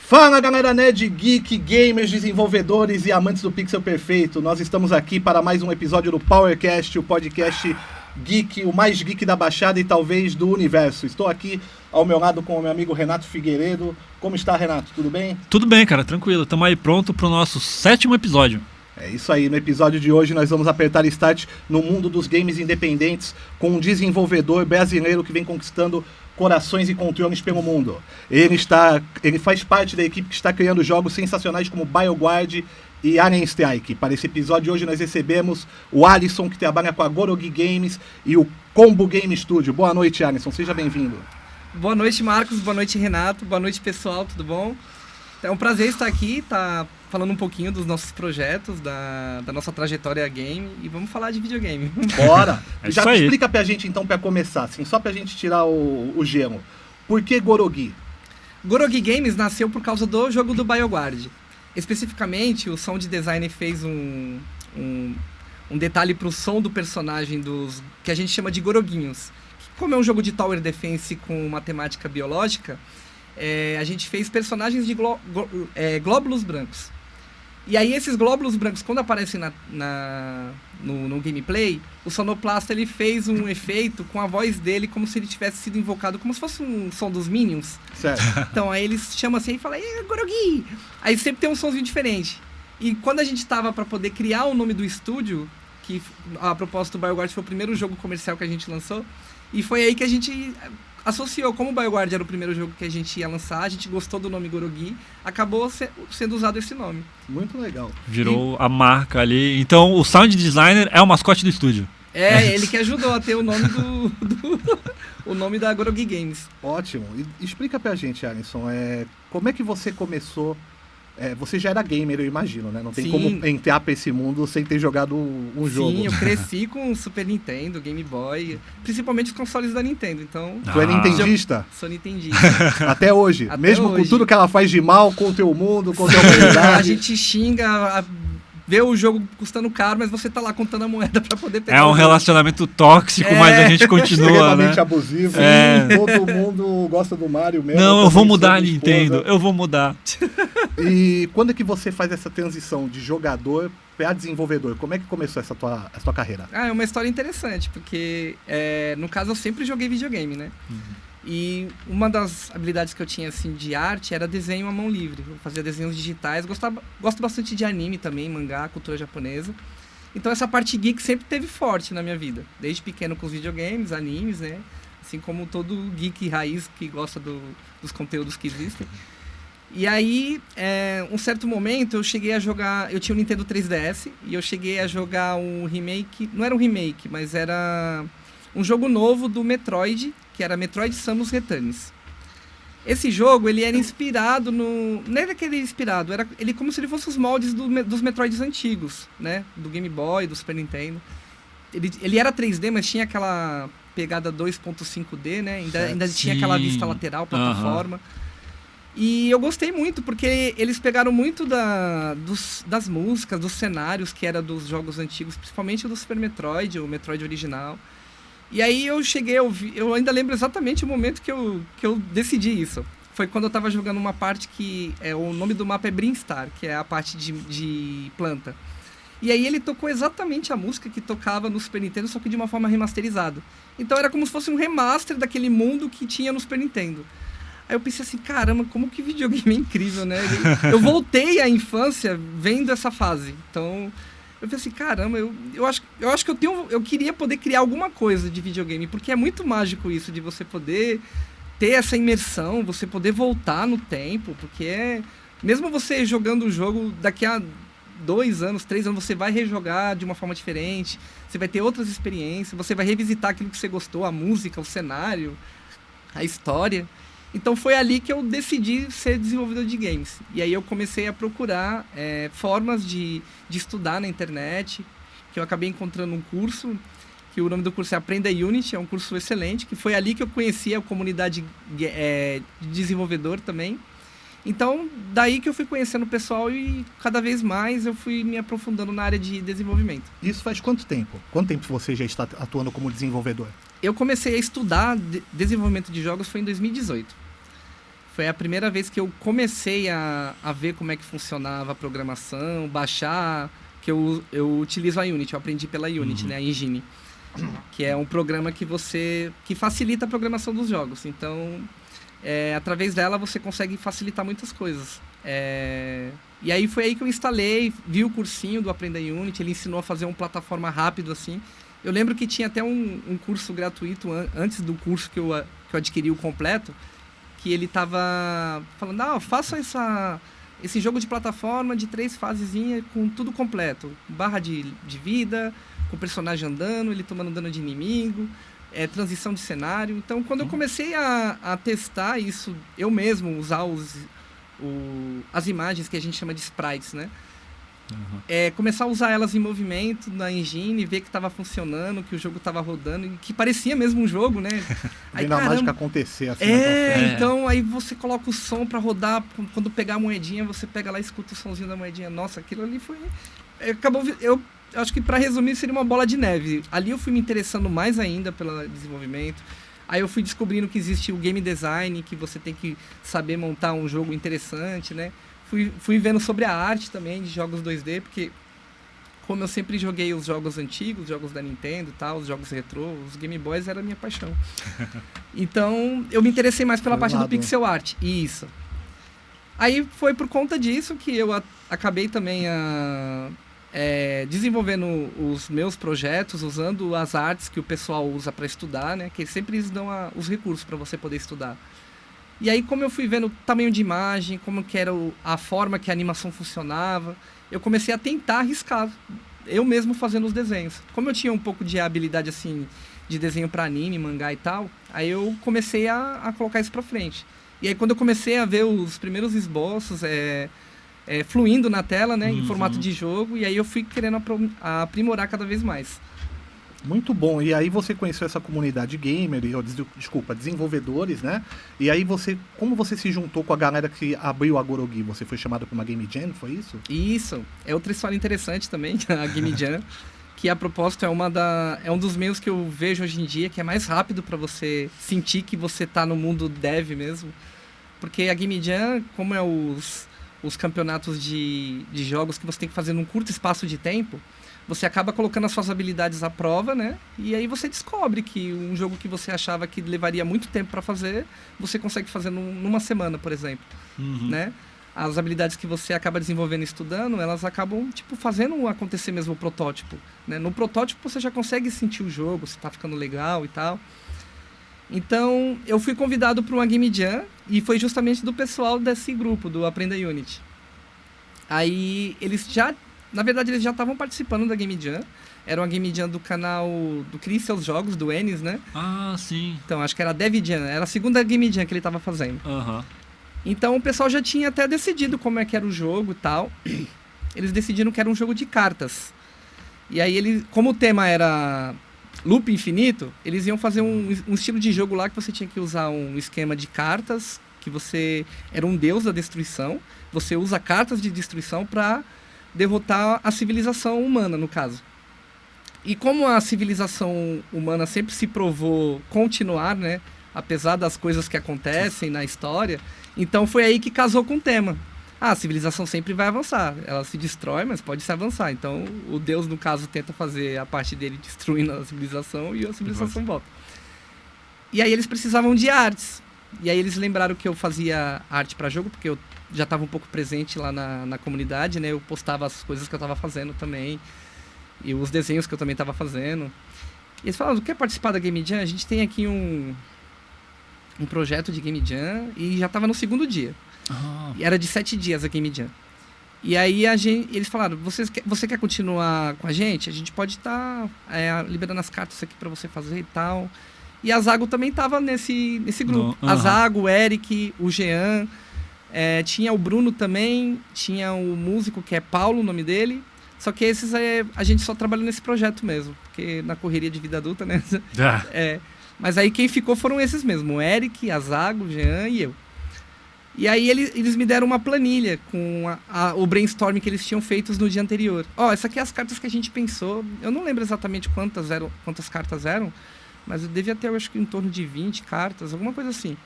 Fala galera nerd, geek, gamers, desenvolvedores e amantes do Pixel Perfeito. Nós estamos aqui para mais um episódio do PowerCast, o podcast geek, o mais geek da Baixada e talvez do universo. Estou aqui ao meu lado com o meu amigo Renato Figueiredo. Como está, Renato? Tudo bem? Tudo bem, cara, tranquilo. Estamos aí pronto para o nosso 7º episódio. É isso aí, no episódio de hoje nós vamos apertar start no mundo dos games independentes com um desenvolvedor brasileiro que vem conquistando corações e controles pelo mundo. Ele faz parte da equipe que está criando jogos sensacionais como BioWare e Alien Strike. Para esse episódio de hoje nós recebemos o Alisson, que trabalha com a Gorogi Games e o Combo Game Studio. Boa noite, Alisson, seja bem-vindo. Boa noite, Marcos, boa noite, Renato, boa noite, pessoal, tudo bom? É um prazer estar aqui, falando um pouquinho dos nossos projetos, da nossa trajetória game, e vamos falar de videogame. Bora! É Já isso aí. explica pra gente então, pra começar, assim, só pra gente tirar o gelo. Por que Gorogi? Gorogi Games nasceu por causa do jogo do BioWare. Especificamente, o sound designer fez um detalhe pro som do personagem que a gente chama de Goroguinhos. Como é um jogo de Tower Defense com uma temática biológica, a gente fez personagens de glóbulos brancos. E aí esses glóbulos brancos, quando aparecem no gameplay, o sonoplasta ele fez um efeito com a voz dele como se ele tivesse sido invocado, como se fosse um som dos Minions. Certo. Então aí eles chamam assim e falam, Gorogi! Aí sempre tem um somzinho diferente. E quando a gente tava para poder criar o nome do estúdio, que a propósito do BioWare foi o primeiro jogo comercial que a gente lançou, e foi aí que a gente associou, como o BioWare era o primeiro jogo que a gente ia lançar, a gente gostou do nome Gorogi, acabou sendo usado esse nome. Muito legal. Virou a marca ali. Então o sound designer é o mascote do estúdio. Ele que ajudou a ter o nome o nome da Gorogi Games. Ótimo. E explica pra gente, Alisson, como é que você começou? Você já era gamer, eu imagino, né? Não tem Sim. como entrar pra esse mundo sem ter jogado um jogo. Sim, eu cresci com Super Nintendo, Game Boy, principalmente os consoles da Nintendo, então... Tu é nintendista? Sou nintendista. Até hoje? Até Mesmo hoje. com tudo que ela faz de mal contra o mundo, contra a humanidade? A gente xinga, vê o jogo custando caro, mas você tá lá contando a moeda pra poder pegar É o um jogo. relacionamento tóxico, mas a gente continua, Extremamente né? abusivo. É. Todo mundo gosta do Mario mesmo. Não, eu também vou sou mudar a minha esposa. Nintendo, eu vou mudar. E quando é que você faz essa transição de jogador para desenvolvedor? Como é que começou essa tua carreira? É uma história interessante, porque no caso eu sempre joguei videogame, né? E uma das habilidades que eu tinha assim de arte era desenho à mão livre. Eu fazia desenhos digitais, gosto bastante de anime também, mangá, cultura japonesa. Então essa parte geek sempre teve forte na minha vida. Desde pequeno com os videogames, animes, né? Assim como todo geek raiz que gosta dos conteúdos que existem. E aí, um certo momento, eu cheguei a jogar... Eu tinha um Nintendo 3DS e eu cheguei a jogar um remake... Não era um remake, mas era um jogo novo do Metroid, que era Metroid Samus Returns. Esse jogo, ele era inspirado no... Não era que ele era inspirado, ele como se ele fosse os moldes dos Metroids antigos, né? Do Game Boy, do Super Nintendo. Ele era 3D, mas tinha aquela pegada 2.5D, né? Ainda tinha aquela vista lateral, plataforma. E eu gostei muito, porque eles pegaram muito das músicas, dos cenários que era dos jogos antigos, principalmente do Super Metroid, o Metroid original. E aí eu cheguei a ouvir, eu ainda lembro exatamente o momento que eu decidi isso. Foi quando eu tava jogando uma parte que o nome do mapa é Brinstar, que é a parte de planta. E aí ele tocou exatamente a música que tocava no Super Nintendo, só que de uma forma remasterizada. Então era como se fosse um remaster daquele mundo que tinha no Super Nintendo. Aí eu pensei assim, caramba, como que videogame é incrível, né? Eu voltei à infância vendo essa fase. Então, eu pensei assim, caramba, eu acho que eu queria poder criar alguma coisa de videogame, porque é muito mágico isso, de você poder ter essa imersão, você poder voltar no tempo, porque mesmo você jogando o jogo, daqui a 2 anos, 3 anos, você vai rejogar de uma forma diferente, você vai ter outras experiências, você vai revisitar aquilo que você gostou, a música, o cenário, a história. Então foi ali que eu decidi ser desenvolvedor de games. E aí eu comecei a procurar formas de estudar na internet, que eu acabei encontrando um curso, que o nome do curso é Aprenda Unity, é um curso excelente, que foi ali que eu conheci a comunidade de desenvolvedor também. Então, daí que eu fui conhecendo o pessoal e cada vez mais eu fui me aprofundando na área de desenvolvimento. Isso faz quanto tempo? Quanto tempo você já está atuando como desenvolvedor? Eu comecei a estudar desenvolvimento de jogos foi em 2018. Foi a primeira vez que eu comecei a ver como é que funcionava a programação, baixar, que eu utilizo a Unity, eu aprendi pela Unity, né, a Engine, que é um programa que facilita a programação dos jogos. Então, através dela você consegue facilitar muitas coisas. E aí foi aí que eu instalei, vi o cursinho do Aprenda Unity, ele ensinou a fazer uma plataforma rápido assim. Eu lembro que tinha até um curso gratuito antes do curso que eu adquiri o completo, que ele tava falando, faça esse jogo de plataforma de 3 fasezinhas com tudo completo. Barra de vida, com o personagem andando, ele tomando dano de inimigo, transição de cenário. Então, quando eu comecei a testar isso, eu mesmo usar as imagens que a gente chama de sprites, né? Começar a usar elas em movimento na engine, ver que estava funcionando, que o jogo estava rodando, e que parecia mesmo um jogo, né? Vendo a mágica acontecer assim. Então aí você coloca o som para rodar, quando pegar a moedinha, você pega lá e escuta o somzinho da moedinha. Nossa, aquilo ali foi... Eu acho que, para resumir, seria uma bola de neve. Ali eu fui me interessando mais ainda pelo desenvolvimento. Aí eu fui descobrindo que existe o game design, que você tem que saber montar um jogo interessante, né? Fui vendo sobre a arte também de jogos 2D, porque como eu sempre joguei os jogos antigos, os jogos da Nintendo e tal, os jogos retrô, os Game Boys era a minha paixão. Então, eu me interessei mais pela parte do pixel art. Isso. Aí foi por conta disso que eu acabei também desenvolvendo os meus projetos, usando as artes que o pessoal usa para estudar, né? Que sempre eles dão os recursos para você poder estudar. E aí, como eu fui vendo o tamanho de imagem, como que era a forma que a animação funcionava, eu comecei a tentar arriscar, eu mesmo fazendo os desenhos. Como eu tinha um pouco de habilidade, assim, de desenho para anime, mangá e tal, aí eu comecei a colocar isso para frente. E aí, quando eu comecei a ver os primeiros esboços fluindo na tela, né, em formato de jogo, e aí eu fui querendo aprimorar cada vez mais. Muito bom. E aí você conheceu essa comunidade gamer, desenvolvedores, né? E aí como você se juntou com a galera que abriu a Gorogi? Você foi chamado para uma Game Jam, foi isso? Isso. É outra história interessante também, a Game Jam, que a propósito é um dos meios que eu vejo hoje em dia, que é mais rápido para você sentir que você tá no mundo dev mesmo. Porque a Game Jam, como é os campeonatos de jogos que você tem que fazer num curto espaço de tempo, você acaba colocando as suas habilidades à prova, né? E aí você descobre que um jogo que você achava que levaria muito tempo para fazer, você consegue fazer numa semana, por exemplo, né? As habilidades que você acaba desenvolvendo e estudando, elas acabam, fazendo acontecer mesmo o protótipo, né? No protótipo você já consegue sentir o jogo, se tá ficando legal e tal. Então, eu fui convidado para uma Game Jam e foi justamente do pessoal desse grupo, do Aprenda Unity. Aí, na verdade, eles já estavam participando da Game Jam. Era uma Game Jam do canal do Crie Seus Jogos, do Enes, né? Ah, sim. Então, acho que era a Dev Jam. Era a segunda Game Jam que ele estava fazendo. Então, o pessoal já tinha até decidido como é que era o jogo e tal. Eles decidiram que era um jogo de cartas. E aí, como o tema era loop infinito, eles iam fazer um estilo de jogo lá que você tinha que usar um esquema de cartas, que você era um deus da destruição. Você usa cartas de destruição para derrotar a civilização humana, no caso. E como a civilização humana sempre se provou continuar, né, apesar das coisas que acontecem na história, então foi aí que casou com o tema. A civilização sempre vai avançar, ela se destrói, mas pode se avançar. Então o Deus, no caso, tenta fazer a parte dele destruindo a civilização e a civilização volta. E aí eles precisavam de artes. E aí eles lembraram que eu fazia arte para jogo, porque eu já estava um pouco presente lá na comunidade, né? Eu postava as coisas que eu estava fazendo também, e os desenhos que eu também estava fazendo. E eles falaram, quer participar da Game Jam? A gente tem aqui um projeto de Game Jam, e já estava no segundo dia. E era de 7 dias a Game Jam. E aí eles falaram, você quer continuar com a gente? A gente pode estar liberando as cartas aqui para você fazer e tal. E a Zago também estava nesse grupo. A Zago, o Eric, o Jean, tinha o Bruno também, tinha o músico que é Paulo, o nome dele. Só que esses a gente só trabalhou nesse projeto mesmo, porque na correria de vida adulta, né? Mas aí quem ficou foram esses mesmo, o Eric, a Zago, o Jean e eu. E aí eles me deram uma planilha com o brainstorming que eles tinham feito no dia anterior. Essa aqui é as cartas que a gente pensou. Eu não lembro exatamente quantas cartas eram, mas eu devia ter, eu acho que em torno de 20 cartas, alguma coisa assim.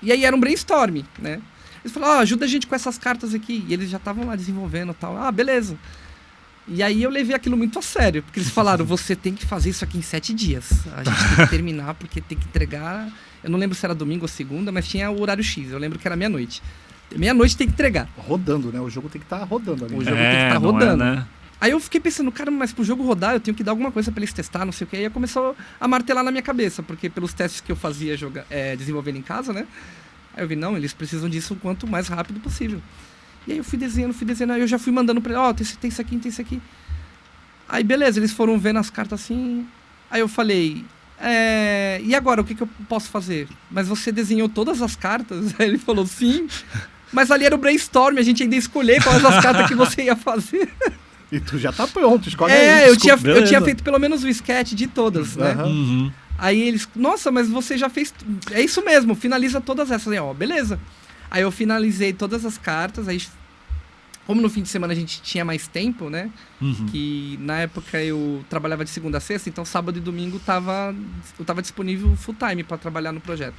E aí era um brainstorm, né? Eles falaram, ajuda a gente com essas cartas aqui. E eles já estavam lá desenvolvendo e tal. Ah, beleza. E aí eu levei aquilo muito a sério, porque eles falaram, você tem que fazer isso aqui em 7 dias. A gente tem que terminar, porque tem que entregar... Eu não lembro se era domingo ou segunda, mas tinha o horário X. Eu lembro que era meia-noite. Meia-noite tem que entregar. Rodando, né? O jogo tem que estar rodando ali. O jogo tem que estar rodando. Né? Aí eu fiquei pensando, cara, mas pro jogo rodar eu tenho que dar alguma coisa pra eles testar, não sei o que. Aí começou a martelar na minha cabeça, porque pelos testes que eu fazia desenvolvendo em casa, né? Aí eu vi, não, eles precisam disso o quanto mais rápido possível. E aí eu fui desenhando, aí eu já fui mandando pra eles, tem isso aqui, tem isso aqui. Aí beleza, eles foram vendo as cartas assim. Aí eu falei, e agora, o que eu posso fazer? Mas você desenhou todas as cartas? Aí ele falou, sim. Mas ali era o brainstorm, a gente ainda ia escolher quais as cartas que você ia fazer. E tu já tá pronto, escolhe aí. Eu tinha feito pelo menos o sketch de todas, né? Uhum. Aí eles, nossa, mas você já fez... É isso mesmo, finaliza todas essas. Aí, beleza. Aí eu finalizei todas as cartas, aí... Como no fim de semana a gente tinha mais tempo, né? Uhum. Que na época eu trabalhava de segunda a sexta, então sábado e domingo eu tava disponível full time para trabalhar no projeto.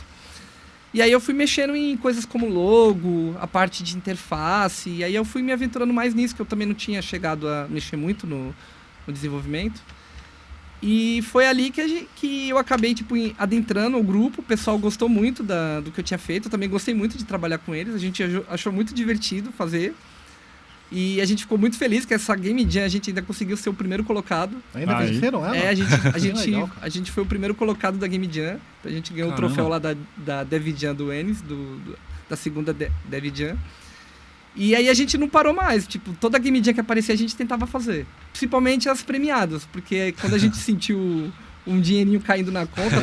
E aí eu fui mexendo em coisas como logo, a parte de interface, e aí eu fui me aventurando mais nisso, que eu também não tinha chegado a mexer muito no desenvolvimento. E foi ali que eu acabei adentrando o grupo, o pessoal gostou muito do que eu tinha feito, eu também gostei muito de trabalhar com eles, a gente achou muito divertido fazer. E a gente ficou muito feliz que essa Game Jam a gente ainda conseguiu ser o primeiro colocado. Ainda venceram ela? A gente foi o primeiro colocado da Game Jam. A gente ganhou o troféu lá da Dev Jam do Enes, da segunda Dev Jam. E aí a gente não parou mais. Tipo, toda Game Jam que aparecia a gente tentava fazer. Principalmente as premiadas, porque quando a gente sentiu um dinheirinho caindo na conta,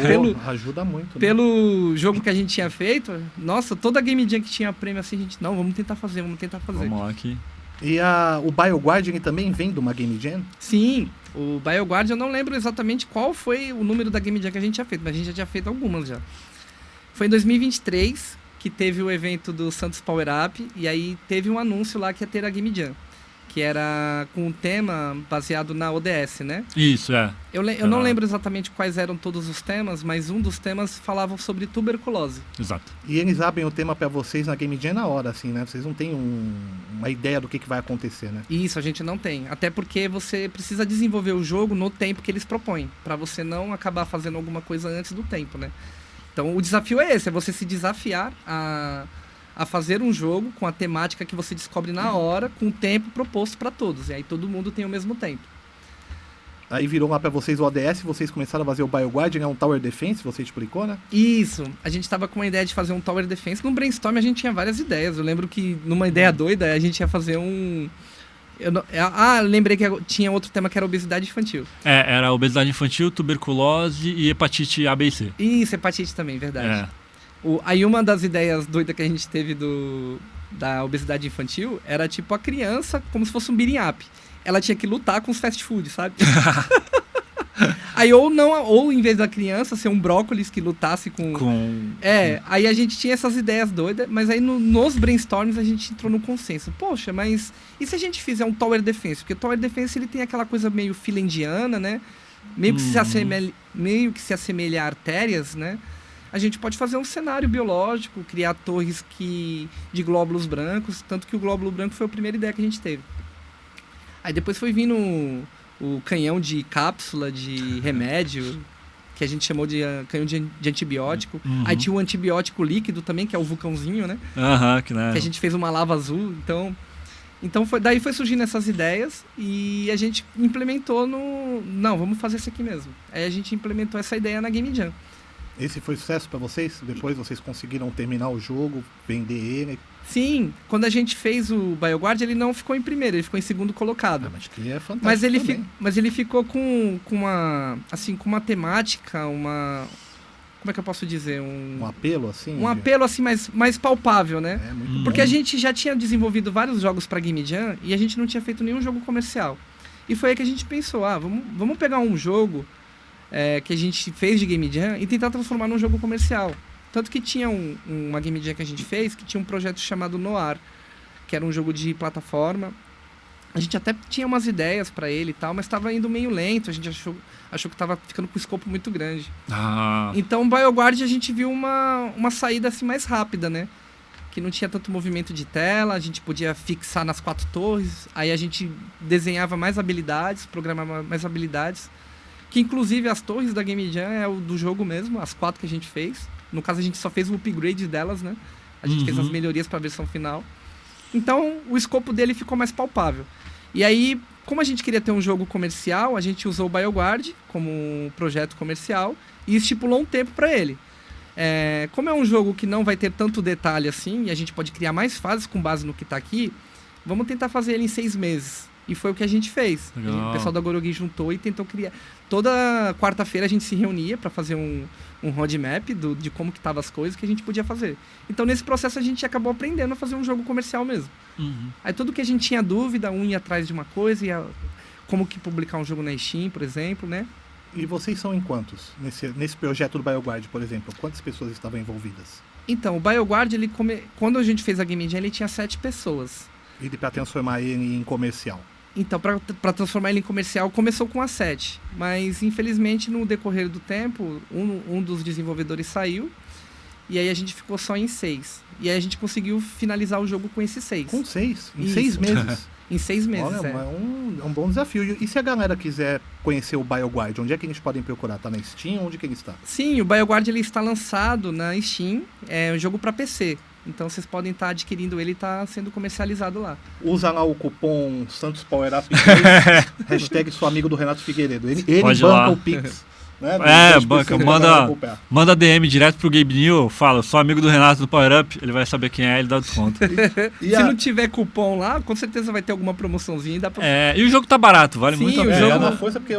ajuda muito, pelo jogo que a gente tinha feito, nossa, toda Game Jam que tinha prêmio assim, a gente, não, vamos tentar fazer. Vamos lá aqui. E o BioGuardian também vem de uma Game Jam? Sim, o BioGuardian eu não lembro exatamente qual foi o número da Game Jam que a gente tinha feito, mas a gente já tinha feito algumas já. Foi em 2023 que teve o evento do Santos Power Up, e aí teve um anúncio lá que ia ter a Game Jam, que era com um tema baseado na ODS, né? Isso, é. Eu não lembro exatamente quais eram todos os temas, mas um dos temas falava sobre tuberculose. Exato. E eles abrem o tema pra vocês na Game Jam na hora, assim, né? Vocês não têm uma ideia do que vai acontecer, né? Isso, a gente não tem. Até porque você precisa desenvolver o jogo no tempo que eles propõem, pra você não acabar fazendo alguma coisa antes do tempo, né? Então o desafio é esse, é você se desafiar a fazer um jogo com a temática que você descobre na hora, com o tempo proposto para todos. E aí todo mundo tem o mesmo tempo. Aí virou lá para vocês o ODS, vocês começaram a fazer o BioGuardian, um Tower Defense, você explicou, né? Isso. A gente tava com uma ideia de fazer um Tower Defense. No brainstorm a gente tinha várias ideias. Eu lembro que numa ideia doida a gente ia fazer um... lembrei que tinha outro tema que era obesidade infantil. Era obesidade infantil, tuberculose e hepatite A, B e C. Isso, hepatite também, verdade. Aí uma das ideias doidas que a gente teve da obesidade infantil era tipo a criança como se fosse um beating up. Ela tinha que lutar com os fast food, sabe? Aí ou em vez da criança ser um brócolis que lutasse com... Aí a gente tinha essas ideias doidas, mas aí nos brainstorms a gente entrou no consenso. Poxa, mas e se a gente fizer um Tower Defense? Porque o Tower Defense ele tem aquela coisa meio finlandiana, né? Meio que se assemelha a artérias, né? A gente pode fazer um cenário biológico, criar torres de glóbulos brancos, tanto que o glóbulo branco foi a primeira ideia que a gente teve. Aí depois foi vindo o canhão de cápsula de remédio, que a gente chamou de canhão de antibiótico. Uhum. Aí tinha o antibiótico líquido também, que é o vulcãozinho, né? Que a gente fez uma lava azul, então daí foi surgindo essas ideias e a gente implementou não, vamos fazer isso aqui mesmo. Aí a gente implementou essa ideia na Game Jam. Esse foi sucesso para vocês? Depois vocês conseguiram terminar o jogo, vender ele? Sim, quando a gente fez o BioGuard, ele não ficou em primeiro, ele ficou em segundo colocado. Mas que é fantástico. Mas ele ficou com uma temática, como é que eu posso dizer? Um apelo, assim? Um apelo, assim, mais palpável, né? Muito Porque bom. a gente já tinha desenvolvido vários jogos pra Game Jam e a gente não tinha feito nenhum jogo comercial. E foi aí que a gente pensou, vamos pegar um jogo que a gente fez de Game Jam e tentar transformar num jogo comercial. Tanto que tinha uma Game Jam que a gente fez que tinha um projeto chamado Noir, que era um jogo de plataforma, A gente até tinha umas ideias pra ele e tal, mas tava indo meio lento, a gente achou que tava ficando com um escopo muito grande. Então, o BioGuard a gente viu uma saída assim mais rápida, né? Que não tinha tanto movimento de tela, a gente podia fixar nas 4 torres, aí a gente desenhava mais habilidades, programava mais habilidades, que inclusive as torres da Game Jam é o do jogo mesmo, as 4 que a gente fez. No caso, a gente só fez o upgrade delas, né? A gente fez as melhorias para a versão final. Então, o escopo dele ficou mais palpável. E aí, como a gente queria ter um jogo comercial, a gente usou o BioGuard como um projeto comercial e estipulou um tempo para ele. Como é um jogo que não vai ter tanto detalhe assim, e a gente pode criar mais fases com base no que está aqui, vamos tentar fazer ele em 6 meses. E foi o que a gente fez. O pessoal da Gorogi juntou e tentou criar. Toda quarta-feira a gente se reunia para fazer um roadmap de como que estavam as coisas que a gente podia fazer. Então, nesse processo, a gente acabou aprendendo a fazer um jogo comercial mesmo. Aí, tudo que a gente tinha dúvida, ia atrás de uma coisa, como que publicar um jogo na Steam, por exemplo, né? E vocês são em quantos? Nesse projeto do BioGuard, por exemplo, quantas pessoas estavam envolvidas? Então, o BioGuard, quando a gente fez a Game Jam, ele tinha 7 pessoas. E para transformar ele em comercial? Então, para transformar ele em comercial, começou com a 7. Mas, infelizmente, no decorrer do tempo, um dos desenvolvedores saiu. E aí a gente ficou só em 6. E aí a gente conseguiu finalizar o jogo com esses 6. Com 6? Em Isso. 6 meses? Em 6 meses, Olha, é um bom desafio. E se a galera quiser conhecer o BioGuard, onde é que eles podem procurar? Tá na Steam? Onde que ele está? Sim, o BioGuard ele está lançado na Steam. É um jogo para PC. Então vocês podem estar adquirindo ele e está sendo comercializado lá. Usa lá o cupom Santos Power Up hashtag sou amigo do Renato Figueiredo. Ele banca lá. o Pix. Né? Banca, manda DM direto pro Gabe New, fala, sou amigo do Renato do Power Up, ele vai saber quem é, ele dá desconto. Se não tiver cupom lá, com certeza vai ter alguma promoçãozinha. Dá pra... E o jogo tá barato, vale Sim, muito a o pena. jogo- É uma força porque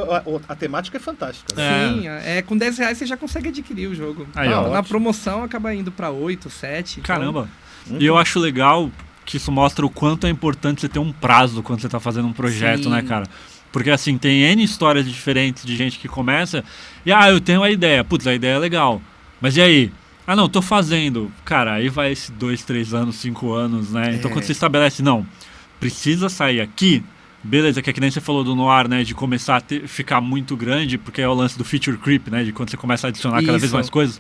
a temática é fantástica. Né? Sim, com R$10 você já consegue adquirir o jogo. Aí, ó. Na promoção acaba indo pra 8, 7. Caramba. E eu acho legal que isso mostra o quanto é importante você ter um prazo quando você tá fazendo um projeto, Sim. né, cara? Porque, assim, tem N histórias diferentes de gente que começa e, eu tenho uma ideia. Putz, a ideia é legal. Mas e aí? Não, tô fazendo. Cara, aí vai esses 2, 3 anos, 5 anos, né? Então, quando você estabelece, não, precisa sair aqui, beleza, que é que nem você falou do Noir, né? De começar a ficar muito grande, porque é o lance do feature creep, né? De quando você começa a adicionar cada vez mais coisas.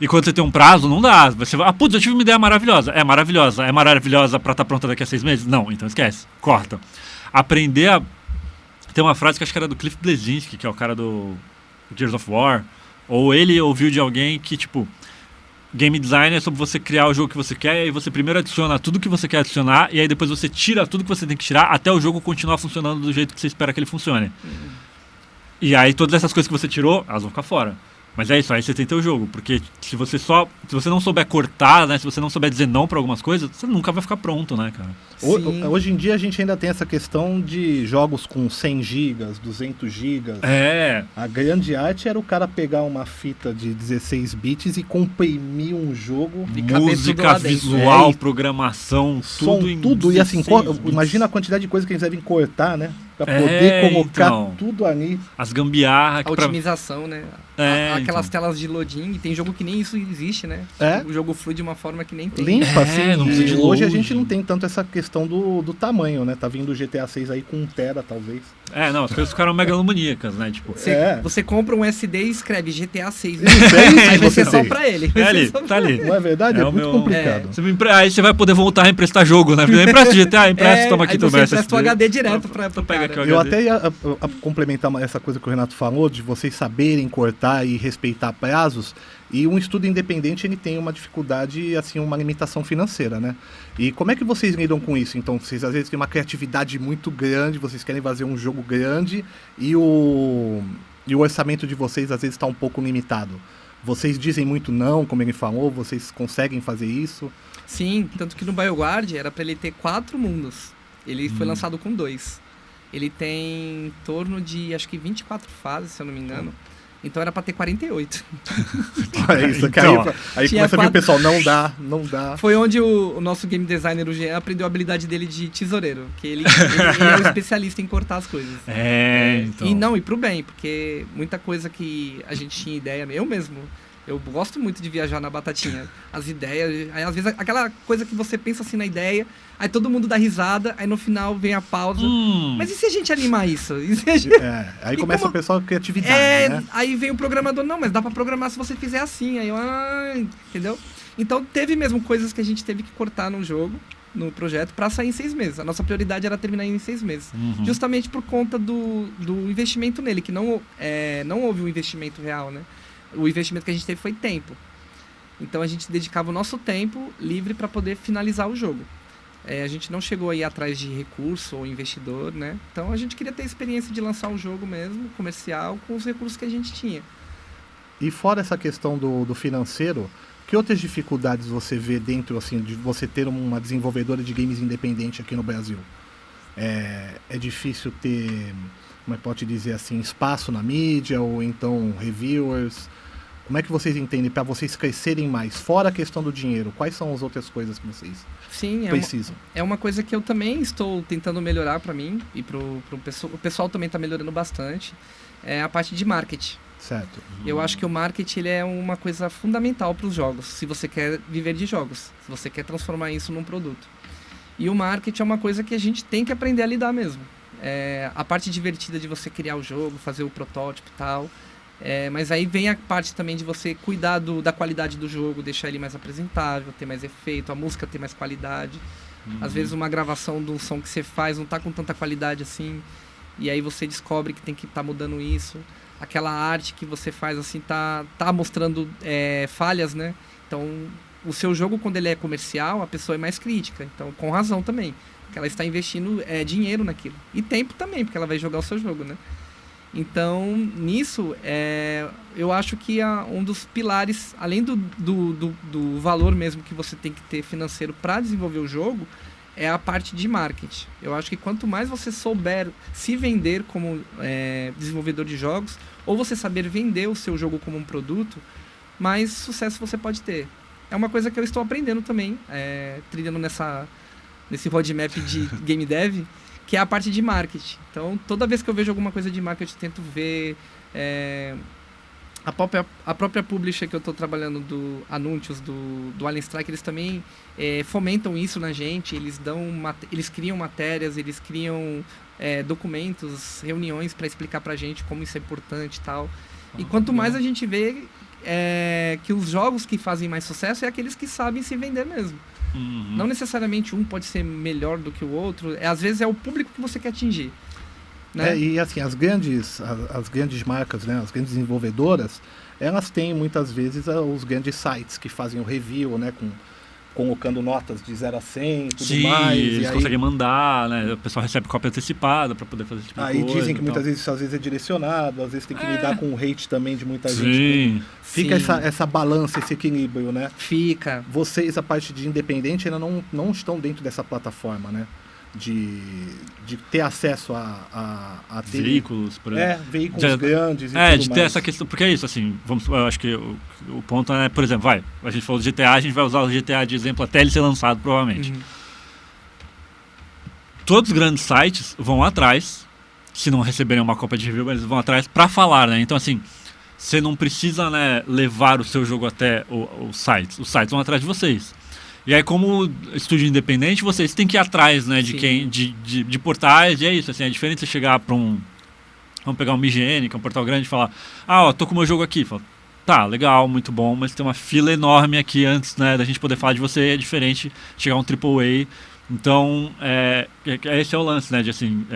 E quando você tem um prazo, não dá. Você vai, putz, eu tive uma ideia maravilhosa. É maravilhosa. É maravilhosa pra estar pronta daqui a 6 meses? Não, então esquece. Corta. Aprender a... Tem uma frase que acho que era do Cliff Bleszinski, que é o cara do Gears of War. Ou ele ouviu de alguém que, tipo... Game design é sobre você criar o jogo que você quer, e aí você primeiro adiciona tudo que você quer adicionar, e aí depois você tira tudo que você tem que tirar, até o jogo continuar funcionando do jeito que você espera que ele funcione. E aí todas essas coisas que você tirou, elas vão ficar fora. Mas é isso, aí você tem teu jogo, porque se você não souber cortar, né, se você não souber dizer não pra algumas coisas, você nunca vai ficar pronto, né, cara? Hoje em dia a gente ainda tem essa questão de jogos com 100 gigas, 200 gigas. A grande arte era o cara pegar uma fita de 16 bits e comprimir um jogo. Música, visual, programação, som, tudo em tudo. E assim, 16 bits. imagina a quantidade de coisas que eles devem cortar, né? Pra poder colocar então, tudo ali. As gambiarra. A otimização, né? Aquelas telas de loading, tem jogo que nem isso existe, né? O jogo flui de uma forma que nem tem. Limpa, assim. Não precisa de hoje a loading. gente não tem tanto essa questão do tamanho, né? Tá vindo o GTA 6 aí com 1 tera, talvez. Não, as coisas ficaram megalomaníacas, né? Tipo, Você compra um SD e escreve GTA 6. Aí vai ser só tem. pra ele. é ali, tá ali. Não é verdade? É, muito complicado. Aí você vai poder voltar a emprestar jogo, né? Porque empresta GTA, empresta, toma aqui aí também. você empresta o HD direto pro pega cara. aqui o Eu HD. até ia complementar essa coisa que o Renato falou, de vocês saberem cortar e respeitar prazos. E um estudo independente, ele tem uma dificuldade, assim, uma limitação financeira, né? E como é que vocês lidam com isso? Então, vocês às vezes têm uma criatividade muito grande, vocês querem fazer um jogo grande e o orçamento de vocês às vezes está um pouco limitado. Vocês dizem muito não, como ele falou, vocês conseguem fazer isso? Sim, tanto que no BioGuard era pra ele ter 4 mundos. Ele foi lançado com 2. Ele tem em torno de, acho que 24 fases, se eu não me engano. Então era pra ter 48. É isso, que Então, aí começa a vir o pessoal, não dá. Foi onde o nosso game designer, o Jean, aprendeu a habilidade dele de tesoureiro. Que ele é um especialista em cortar as coisas. Então. E pro bem, porque muita coisa que a gente tinha ideia, eu mesmo Eu gosto muito de viajar na batatinha. As ideias, aí às vezes aquela coisa que você pensa assim na ideia, aí todo mundo dá risada, aí no final vem a pausa. Mas e se a gente animar isso? E se a gente... Aí E começa como- o pessoal com criatividade, né? Aí vem o programador, não, mas dá pra programar se você fizer assim. Aí eu, entendeu? Então teve mesmo coisas que a gente teve que cortar no jogo, no projeto, pra sair em 6 meses. A nossa prioridade era terminar em 6 meses. Justamente por conta do investimento nele, que não houve um investimento real, né? O investimento que a gente teve foi tempo. Então a gente dedicava o nosso tempo livre para poder finalizar o jogo. A gente não chegou aí atrás de recurso ou investidor, né? Então a gente queria ter a experiência de lançar um jogo mesmo, comercial, com os recursos que a gente tinha. E fora essa questão do financeiro, que outras dificuldades você vê dentro, assim, de você ter uma desenvolvedora de games independente aqui no Brasil? É difícil ter, como é que pode dizer assim, espaço na mídia ou então reviewers? Como é que vocês entendem para vocês crescerem mais? Fora a questão do dinheiro, quais são as outras coisas que vocês Sim, precisam? é uma coisa que eu também estou tentando melhorar para mim e pro pessoal. O pessoal também está melhorando bastante. É a parte de marketing. Certo. Eu acho que o marketing ele é uma coisa fundamental para os jogos, se você quer viver de jogos, se você quer transformar isso num produto. E o marketing é uma coisa que a gente tem que aprender a lidar mesmo. A parte divertida de você criar o jogo, fazer o protótipo e tal. Mas aí vem a parte também de você cuidar da qualidade do jogo, deixar ele mais apresentável, ter mais efeito, a música ter mais qualidade. Às vezes uma gravação de um som que você faz não tá com tanta qualidade assim, e aí você descobre que tem que estar mudando isso. Aquela arte que você faz assim tá mostrando falhas, né? Então o seu jogo, quando ele é comercial, a pessoa é mais crítica, então com razão também, porque ela está investindo dinheiro naquilo, e tempo também, porque ela vai jogar o seu jogo, né? Então, nisso, eu acho que um dos pilares, além do valor mesmo que você tem que ter financeiro para desenvolver o jogo, é a parte de marketing. Eu acho que quanto mais você souber se vender como desenvolvedor de jogos, ou você saber vender o seu jogo como um produto, mais sucesso você pode ter. É uma coisa que eu estou aprendendo também, trilhando nesse roadmap de game dev, que é a parte de marketing. Então, toda vez que eu vejo alguma coisa de marketing, eu tento ver a própria publisher que eu estou trabalhando, do Anúncios, do Alien Strike, eles também fomentam isso na gente, eles criam matérias, eles criam documentos, reuniões para explicar pra gente como isso é importante e tal. E quanto mais a gente vê que os jogos que fazem mais sucesso é aqueles que sabem se vender mesmo. Não necessariamente um pode ser melhor do que o outro, às vezes é o público que você quer atingir, né? E assim, as grandes marcas, né, as grandes desenvolvedoras, elas têm muitas vezes os grandes sites que fazem o review, né, colocando notas de 0 a 100 e tudo Sim, mais. eles E aí, conseguem mandar, né? O pessoal recebe cópia antecipada para poder fazer esse tipo de aí coisa. dizem que e muitas tal. vezes isso às vezes é direcionado, às vezes tem que lidar com o hate também de muita gente. Sim. Fica Sim. essa balança, esse equilíbrio, né? Fica. Vocês, a parte de independente, ainda não estão dentro dessa plataforma, né? De ter acesso a ter... Veículos, por exemplo. Veículos Já- grandes e tudo de ter mais. essa questão, porque é isso, assim, eu acho que o ponto é, por exemplo, a gente falou do GTA, a gente vai usar o GTA de exemplo até ele ser lançado, provavelmente. Todos os grandes sites vão atrás, se não receberem uma cópia de review, eles vão atrás pra falar, né? Então, assim, você não precisa, né, levar o seu jogo até os sites vão atrás de vocês. E aí, como estúdio independente, vocês têm que ir atrás, né, de Sim. quem, de portais, e é isso, assim, é diferente você chegar pra vamos pegar um IGN, que é um portal grande, e falar, tô com o meu jogo aqui. Fala, tá, legal, muito bom, mas tem uma fila enorme aqui antes, né, da gente poder falar de você, é diferente chegar um AAA. Então, esse é o lance, né, de assim,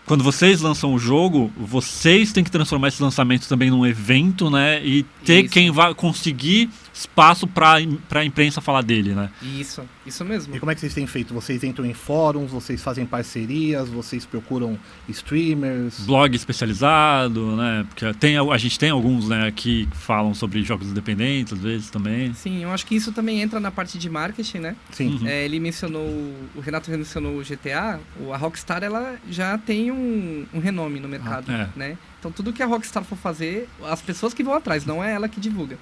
quando vocês lançam o jogo, vocês têm que transformar esses lançamentos também num evento, né, e ter Isso. quem vai conseguir espaço pra imprensa falar dele, né. Isso mesmo. E como é que vocês têm feito? Vocês entram em fóruns, vocês fazem parcerias, vocês procuram streamers? Blog especializado, né, porque a gente tem alguns, né, que falam sobre jogos independentes, às vezes, também. Sim, eu acho que isso também entra na parte de marketing, né? Sim. Ele mencionou, o Renato mencionou o GTA, a Rockstar ela já tem um renome no mercado, né? Então tudo que a Rockstar for fazer, as pessoas que vão atrás, não é ela que divulga.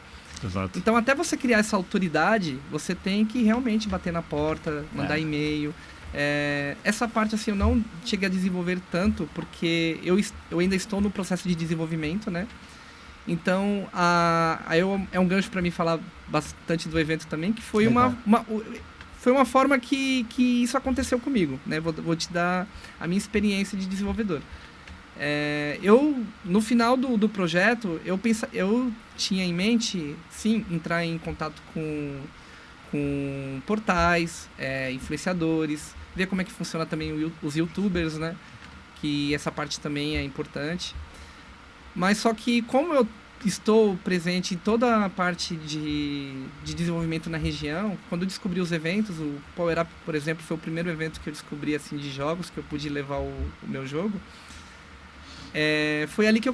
Exato. Então até você criar essa autoridade, você tem que realmente bater na porta, mandar e-mail. Essa parte assim eu não cheguei a desenvolver tanto, porque eu ainda estou no processo de desenvolvimento, né? Então, é um gancho para mim falar bastante do evento também, que foi foi uma forma que isso aconteceu comigo, né? Vou te dar a minha experiência de desenvolvedor. No final do projeto, eu tinha em mente, sim, entrar em contato com portais, influenciadores, ver como é que funciona também os youtubers, né? Que essa parte também é importante. Mas só que como eu estou presente em toda a parte de desenvolvimento na região, quando eu descobri os eventos, o Power Up, por exemplo, foi o primeiro evento que eu descobri assim, de jogos, que eu pude levar o meu jogo, foi ali que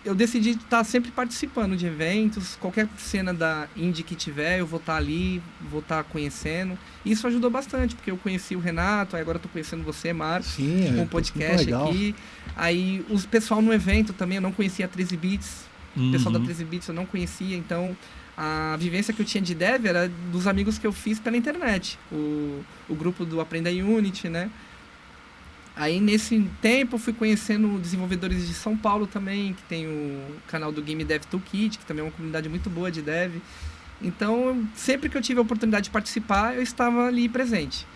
eu decidi estar sempre participando de eventos, qualquer cena da indie que tiver, eu vou estar ali, vou estar conhecendo. E isso ajudou bastante, porque eu conheci o Renato, aí agora estou conhecendo você, Marcos, com o podcast aqui. Aí o pessoal no evento também, eu não conhecia a 13 Bits, o pessoal da 13 Bits eu não conhecia, então a vivência que eu tinha de dev era dos amigos que eu fiz pela internet. O grupo do Aprenda Unity, né? Aí nesse tempo eu fui conhecendo desenvolvedores de São Paulo também, que tem o canal do Game Dev Toolkit, que também é uma comunidade muito boa de dev. Então, sempre que eu tive a oportunidade de participar, eu estava ali presente.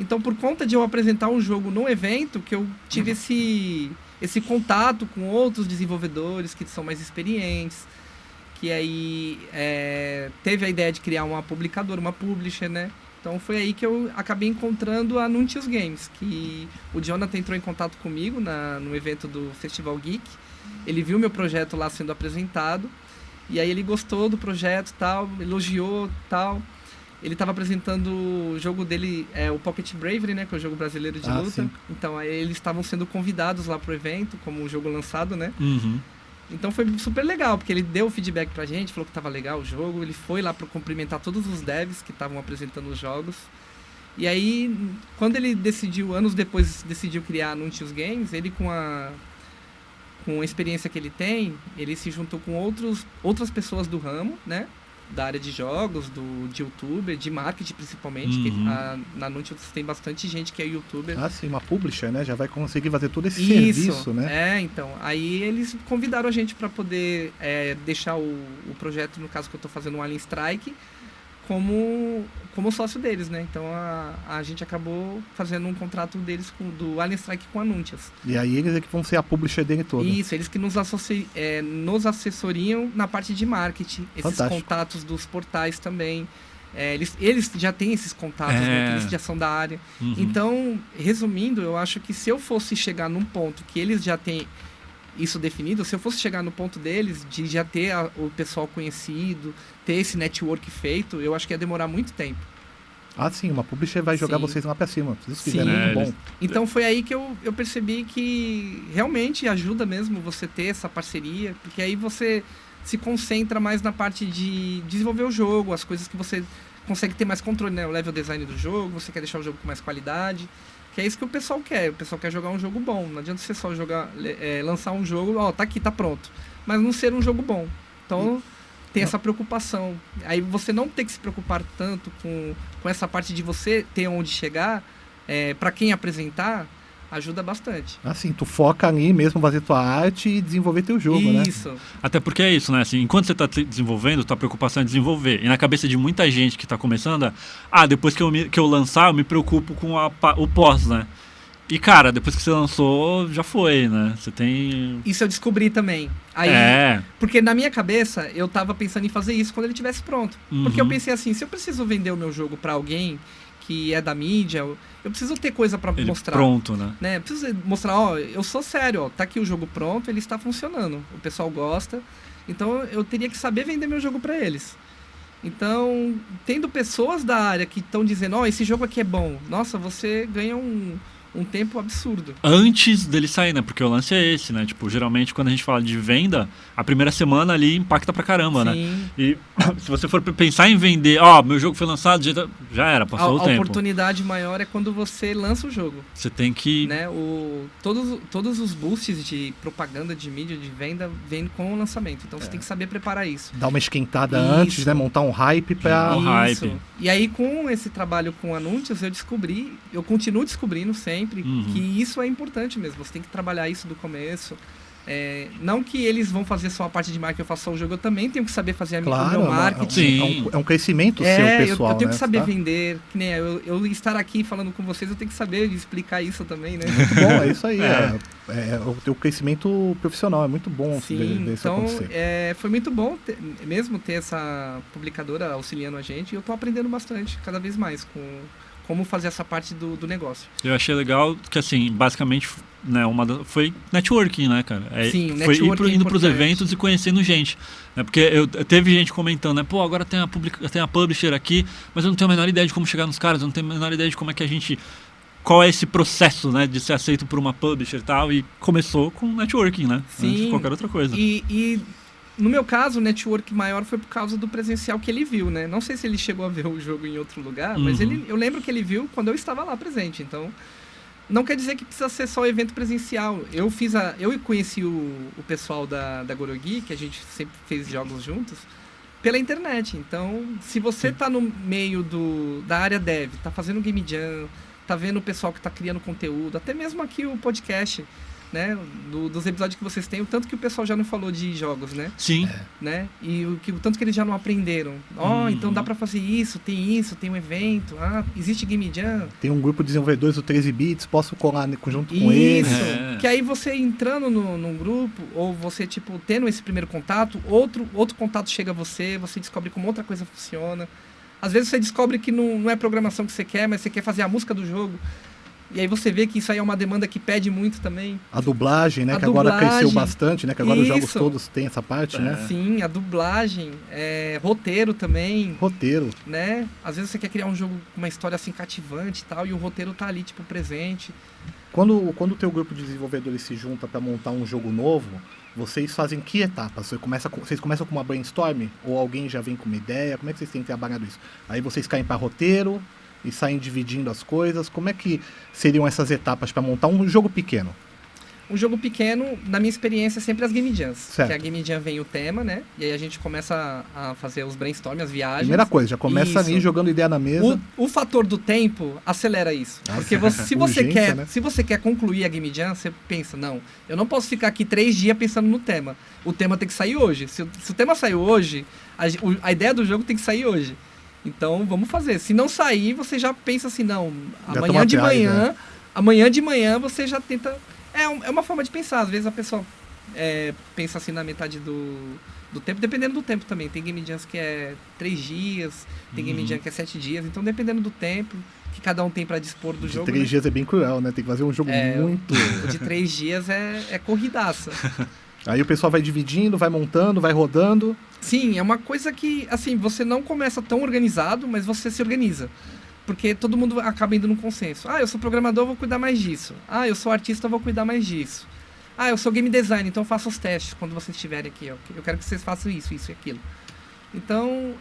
Então, por conta de eu apresentar um jogo no evento, que eu tive esse contato com outros desenvolvedores que são mais experientes, que aí teve a ideia de criar uma publicadora, uma publisher, né? Então foi aí que eu acabei encontrando a Nuntius Games, que o Jonathan entrou em contato comigo no evento do Festival Geek. Ele viu meu projeto lá sendo apresentado, e aí ele gostou do projeto, tal, elogiou, tal. Ele estava apresentando o jogo dele, o Pocket Bravery, né, que é o jogo brasileiro de luta. Sim. Então aí eles estavam sendo convidados lá pro evento, como um jogo lançado, né? Uhum. Então foi super legal, porque ele deu o feedback pra gente, falou que tava legal o jogo, ele foi lá para cumprimentar todos os devs que estavam apresentando os jogos. E aí, quando ele anos depois, decidiu criar a Nuntius Games, ele com a experiência que ele tem, ele se juntou com outras pessoas do ramo, né? Da área de jogos, de youtuber, de marketing principalmente, que na Nuntius tem bastante gente que é youtuber. Ah, sim, uma publisher, né? Já vai conseguir fazer todo esse serviço, né? Então. Aí eles convidaram a gente para poder deixar o projeto, no caso que eu tô fazendo, o Alien Strike, como sócio deles, né? Então a gente acabou fazendo um contrato deles do Alien Strike com a Nuntius. E aí eles é que vão ser a publisher dele toda. Isso, eles que nos assessoriam na parte de marketing, esses Fantástico. Contatos dos portais também. Eles já têm esses contatos, né? Eles já são da área. Uhum. Então, resumindo, eu acho que se eu fosse chegar num ponto que eles já têm isso definido, se eu fosse chegar no ponto deles, de já ter o pessoal conhecido, ter esse network feito, eu acho que ia demorar muito tempo. Ah, sim, uma publisher vai jogar vocês lá pra cima. Se vocês quiserem, muito bom. Então foi aí que eu percebi que realmente ajuda mesmo você ter essa parceria, porque aí você se concentra mais na parte de desenvolver o jogo, as coisas que você consegue ter mais controle, né? O level design do jogo, você quer deixar o jogo com mais qualidade. Que é isso que o pessoal quer. O pessoal quer jogar um jogo bom. Não adianta você só lançar um jogo, tá aqui, tá pronto. Mas não ser um jogo bom. Então, tem essa preocupação. Aí você não tem que se preocupar tanto com essa parte de você ter onde chegar, para quem apresentar, ajuda bastante. Assim, tu foca ali mesmo, fazer tua arte e desenvolver teu jogo, né? Isso. Até porque é isso, né? Assim, enquanto você está desenvolvendo, tua preocupação é desenvolver. E na cabeça de muita gente que está começando, depois que eu lançar, eu me preocupo com o pós, né? E, cara, depois que você lançou, já foi, né? Você tem... Isso eu descobri também. Aí, porque na minha cabeça, eu tava pensando em fazer isso quando ele estivesse pronto. Uhum. Porque eu pensei assim, se eu preciso vender o meu jogo para alguém que é da mídia, eu preciso ter coisa para mostrar. Pronto, né? Eu preciso mostrar, eu sou sério, tá aqui o jogo pronto, ele está funcionando. O pessoal gosta. Então eu teria que saber vender meu jogo para eles. Então, tendo pessoas da área que estão dizendo, esse jogo aqui é bom. Nossa, você ganha um tempo absurdo. Antes dele sair, né? Porque o lance é esse, né? Tipo, geralmente quando a gente fala de venda, a primeira semana ali impacta pra caramba, Sim. né? E se você for pensar em vender, meu jogo foi lançado, já era, passou o tempo. A oportunidade maior é quando você lança o jogo. Você tem que... Né? Todos os boosts de propaganda, de mídia, de venda, vêm com o lançamento. Então você tem que saber preparar isso. Dar uma esquentada antes, né? Montar um hype pra... Isso. E aí com esse trabalho com anúncios, eu continuo descobrindo sempre que isso é importante mesmo. Você tem que trabalhar isso do começo. Não que eles vão fazer só a parte de marketing, eu faço só o jogo, eu também tenho que saber fazer o meu marketing. Sim. É um crescimento seu pessoal, eu tenho que saber tá? vender, que nem eu estar aqui falando com vocês, eu tenho que saber explicar isso também, né? Muito bom, é isso aí. O teu crescimento profissional é muito bom. Sim, então foi muito bom mesmo ter essa publicadora auxiliando a gente, e eu tô aprendendo bastante, cada vez mais, com como fazer essa parte do negócio. Eu achei legal que, assim, basicamente, né, foi networking, né, cara? Sim, foi networking indo pros eventos e conhecendo gente. Né? Porque teve gente comentando, né? Pô, agora tem a publisher aqui, mas eu não tenho a menor ideia de como chegar nos caras, eu não tenho a menor ideia de como é que a gente... Qual é esse processo, né, de ser aceito por uma publisher e tal, e começou com networking, né? Sim. Antes de qualquer outra coisa. E no meu caso, o network maior foi por causa do presencial que ele viu, né? Não sei se ele chegou a ver o jogo em outro lugar, mas eu lembro que ele viu quando eu estava lá presente. Então, não quer dizer que precisa ser só evento presencial. Eu conheci o pessoal da Gorogi, que a gente sempre fez jogos juntos, pela internet. Então, se você tá no meio da área dev, tá fazendo game jam, tá vendo o pessoal que tá criando conteúdo, até mesmo aqui o podcast, né, dos episódios que vocês têm, o tanto que o pessoal já não falou de jogos, né? Sim. Né? E o tanto que eles já não aprenderam. Então dá pra fazer isso, tem um evento, existe Game Jam. Tem um grupo de desenvolvedores do 13 Bits, posso colar junto com eles. Isso, que aí você entrando num grupo, ou você, tipo, tendo esse primeiro contato, outro contato chega a você descobre como outra coisa funciona. Às vezes você descobre que não é a programação que você quer, mas você quer fazer a música do jogo. E aí você vê que isso aí é uma demanda que pede muito também. A dublagem, né? Agora cresceu bastante, né? Que agora os jogos todos têm essa parte, né? Sim, a dublagem, roteiro também. Roteiro. Né? Às vezes você quer criar um jogo com uma história assim cativante e tal, e o roteiro tá ali, tipo, presente. Quando o teu grupo de desenvolvedores se junta para montar um jogo novo, vocês fazem que etapas? Vocês começam com uma brainstorm? Ou alguém já vem com uma ideia? Como é que vocês têm trabalhado isso? Aí vocês caem para roteiro e saem dividindo as coisas. Como é que seriam essas etapas para montar um jogo pequeno? Um jogo pequeno, na minha experiência, é sempre as Game Jams. Certo. Que a Game Jam vem o tema, né? E aí a gente começa a fazer os brainstorms, as viagens. Primeira coisa, já começa ali jogando ideia na mesa. O fator do tempo acelera isso. Porque se você quer concluir a Game Jam, você pensa, não, eu não posso ficar aqui 3 dias pensando no tema. O tema tem que sair hoje. Se o tema saiu hoje, a ideia do jogo tem que sair hoje. Então, vamos fazer. Se não sair, você já pensa assim, não, amanhã de manhã você já tenta... É uma forma de pensar. Às vezes a pessoa pensa assim na metade do tempo, dependendo do tempo também. Tem Game Jams que é 3 dias, tem Game Jam que é 7 dias. Então, dependendo do tempo que cada um tem para dispor do jogo... 3 dias é bem cruel, né? Tem que fazer um jogo muito... O de 3 dias é corridaça. Aí o pessoal vai dividindo, vai montando, vai rodando. Sim, é uma coisa que, assim, você não começa tão organizado, mas você se organiza. Porque todo mundo acaba indo num consenso. Eu sou programador, vou cuidar mais disso. Eu sou artista, vou cuidar mais disso. Eu sou game design, então eu faço os testes quando vocês estiverem aqui. Eu quero que vocês façam isso e aquilo. Então,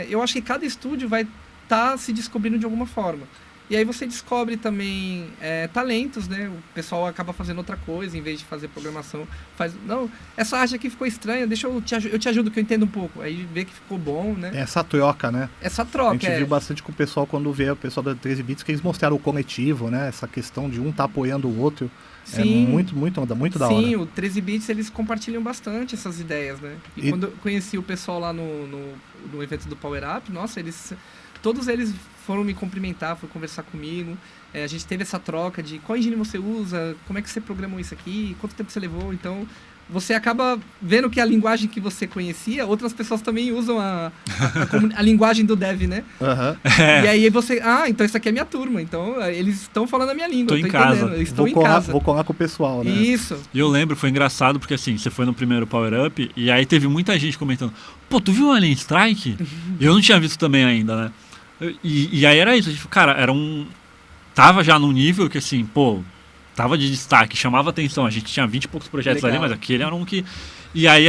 eu acho que cada estúdio vai estar se descobrindo de alguma forma. E aí você descobre também talentos, né? O pessoal acaba fazendo outra coisa, em vez de fazer programação. Não, essa arte aqui ficou estranha, deixa eu te ajudo que eu entendo um pouco. Aí vê que ficou bom, né? Essa troca, né? Essa troca, A gente viu bastante com o pessoal quando vê o pessoal da 13 Bits, que eles mostraram o coletivo, né? Essa questão de um tá apoiando o outro. Sim. É muito da hora. Sim, o 13 Bits, eles compartilham bastante essas ideias, né? E quando eu conheci o pessoal lá no evento do Power Up, nossa, todos eles foram me cumprimentar, foram conversar comigo. A gente teve essa troca de qual engine você usa, como é que você programou isso aqui, quanto tempo você levou. Então, você acaba vendo que a linguagem que você conhecia, outras pessoas também usam a linguagem do dev, né? E aí você... então isso aqui é minha turma. Então, eles estão falando a minha língua. Tô em casa. Eles estão em casa. Vou colar com o pessoal, né? Isso. E eu lembro, foi engraçado, porque assim, você foi no primeiro Power Up, e aí teve muita gente comentando, pô, tu viu o Alien Strike? Eu não tinha visto também ainda, né? E aí era isso, cara, tava já num nível que assim, pô, tava de destaque, chamava atenção, a gente tinha 20 e poucos projetos ali, mas aquele era um que... E aí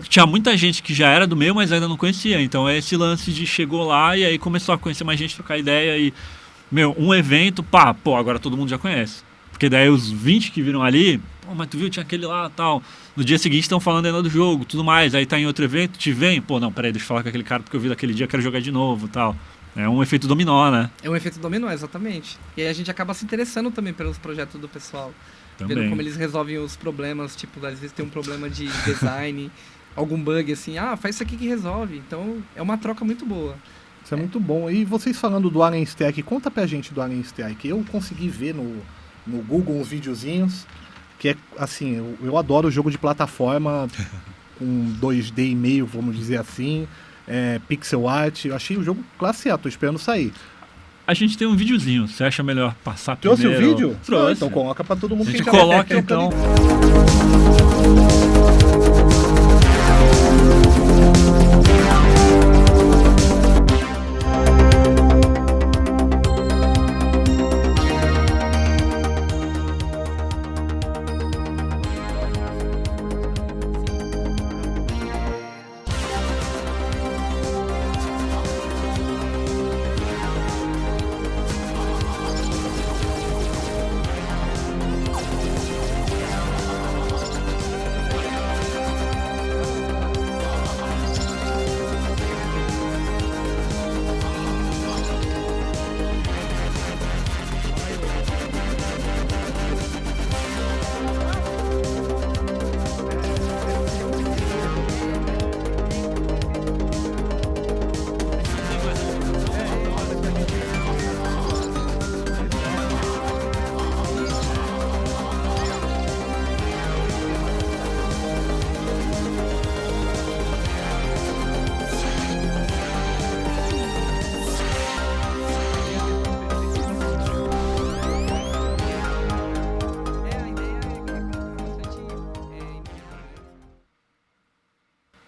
tinha muita gente que já era do meio, mas ainda não conhecia, então é esse lance de chegou lá e aí começou a conhecer mais gente, trocar ideia e, um evento, agora todo mundo já conhece. Porque daí os 20 que viram ali, pô, mas tu viu, tinha aquele lá, tal. No dia seguinte estão falando ainda do jogo, tudo mais, aí tá em outro evento, te vem, peraí, deixa eu falar com aquele cara porque eu vi daquele dia, quero jogar de novo, tal. É um efeito dominó, né? É um efeito dominó, exatamente. E aí a gente acaba se interessando também pelos projetos do pessoal. Também. Vendo como eles resolvem os problemas, tipo, às vezes tem um problema de design, algum bug assim, faz isso aqui que resolve. Então, é uma troca muito boa. Isso é muito bom. E vocês falando do Alien Strike, conta pra gente do Alien Strike. Eu consegui ver no Google uns videozinhos, que é, assim, eu adoro jogo de plataforma com 2D e meio, vamos dizer assim, pixel art. Eu achei o jogo classe A, tô esperando sair. A gente tem um videozinho, você acha melhor passar Trouxe primeiro? o vídeo? Trouxe. Não, então coloca pra todo mundo. A gente quem coloca quer então.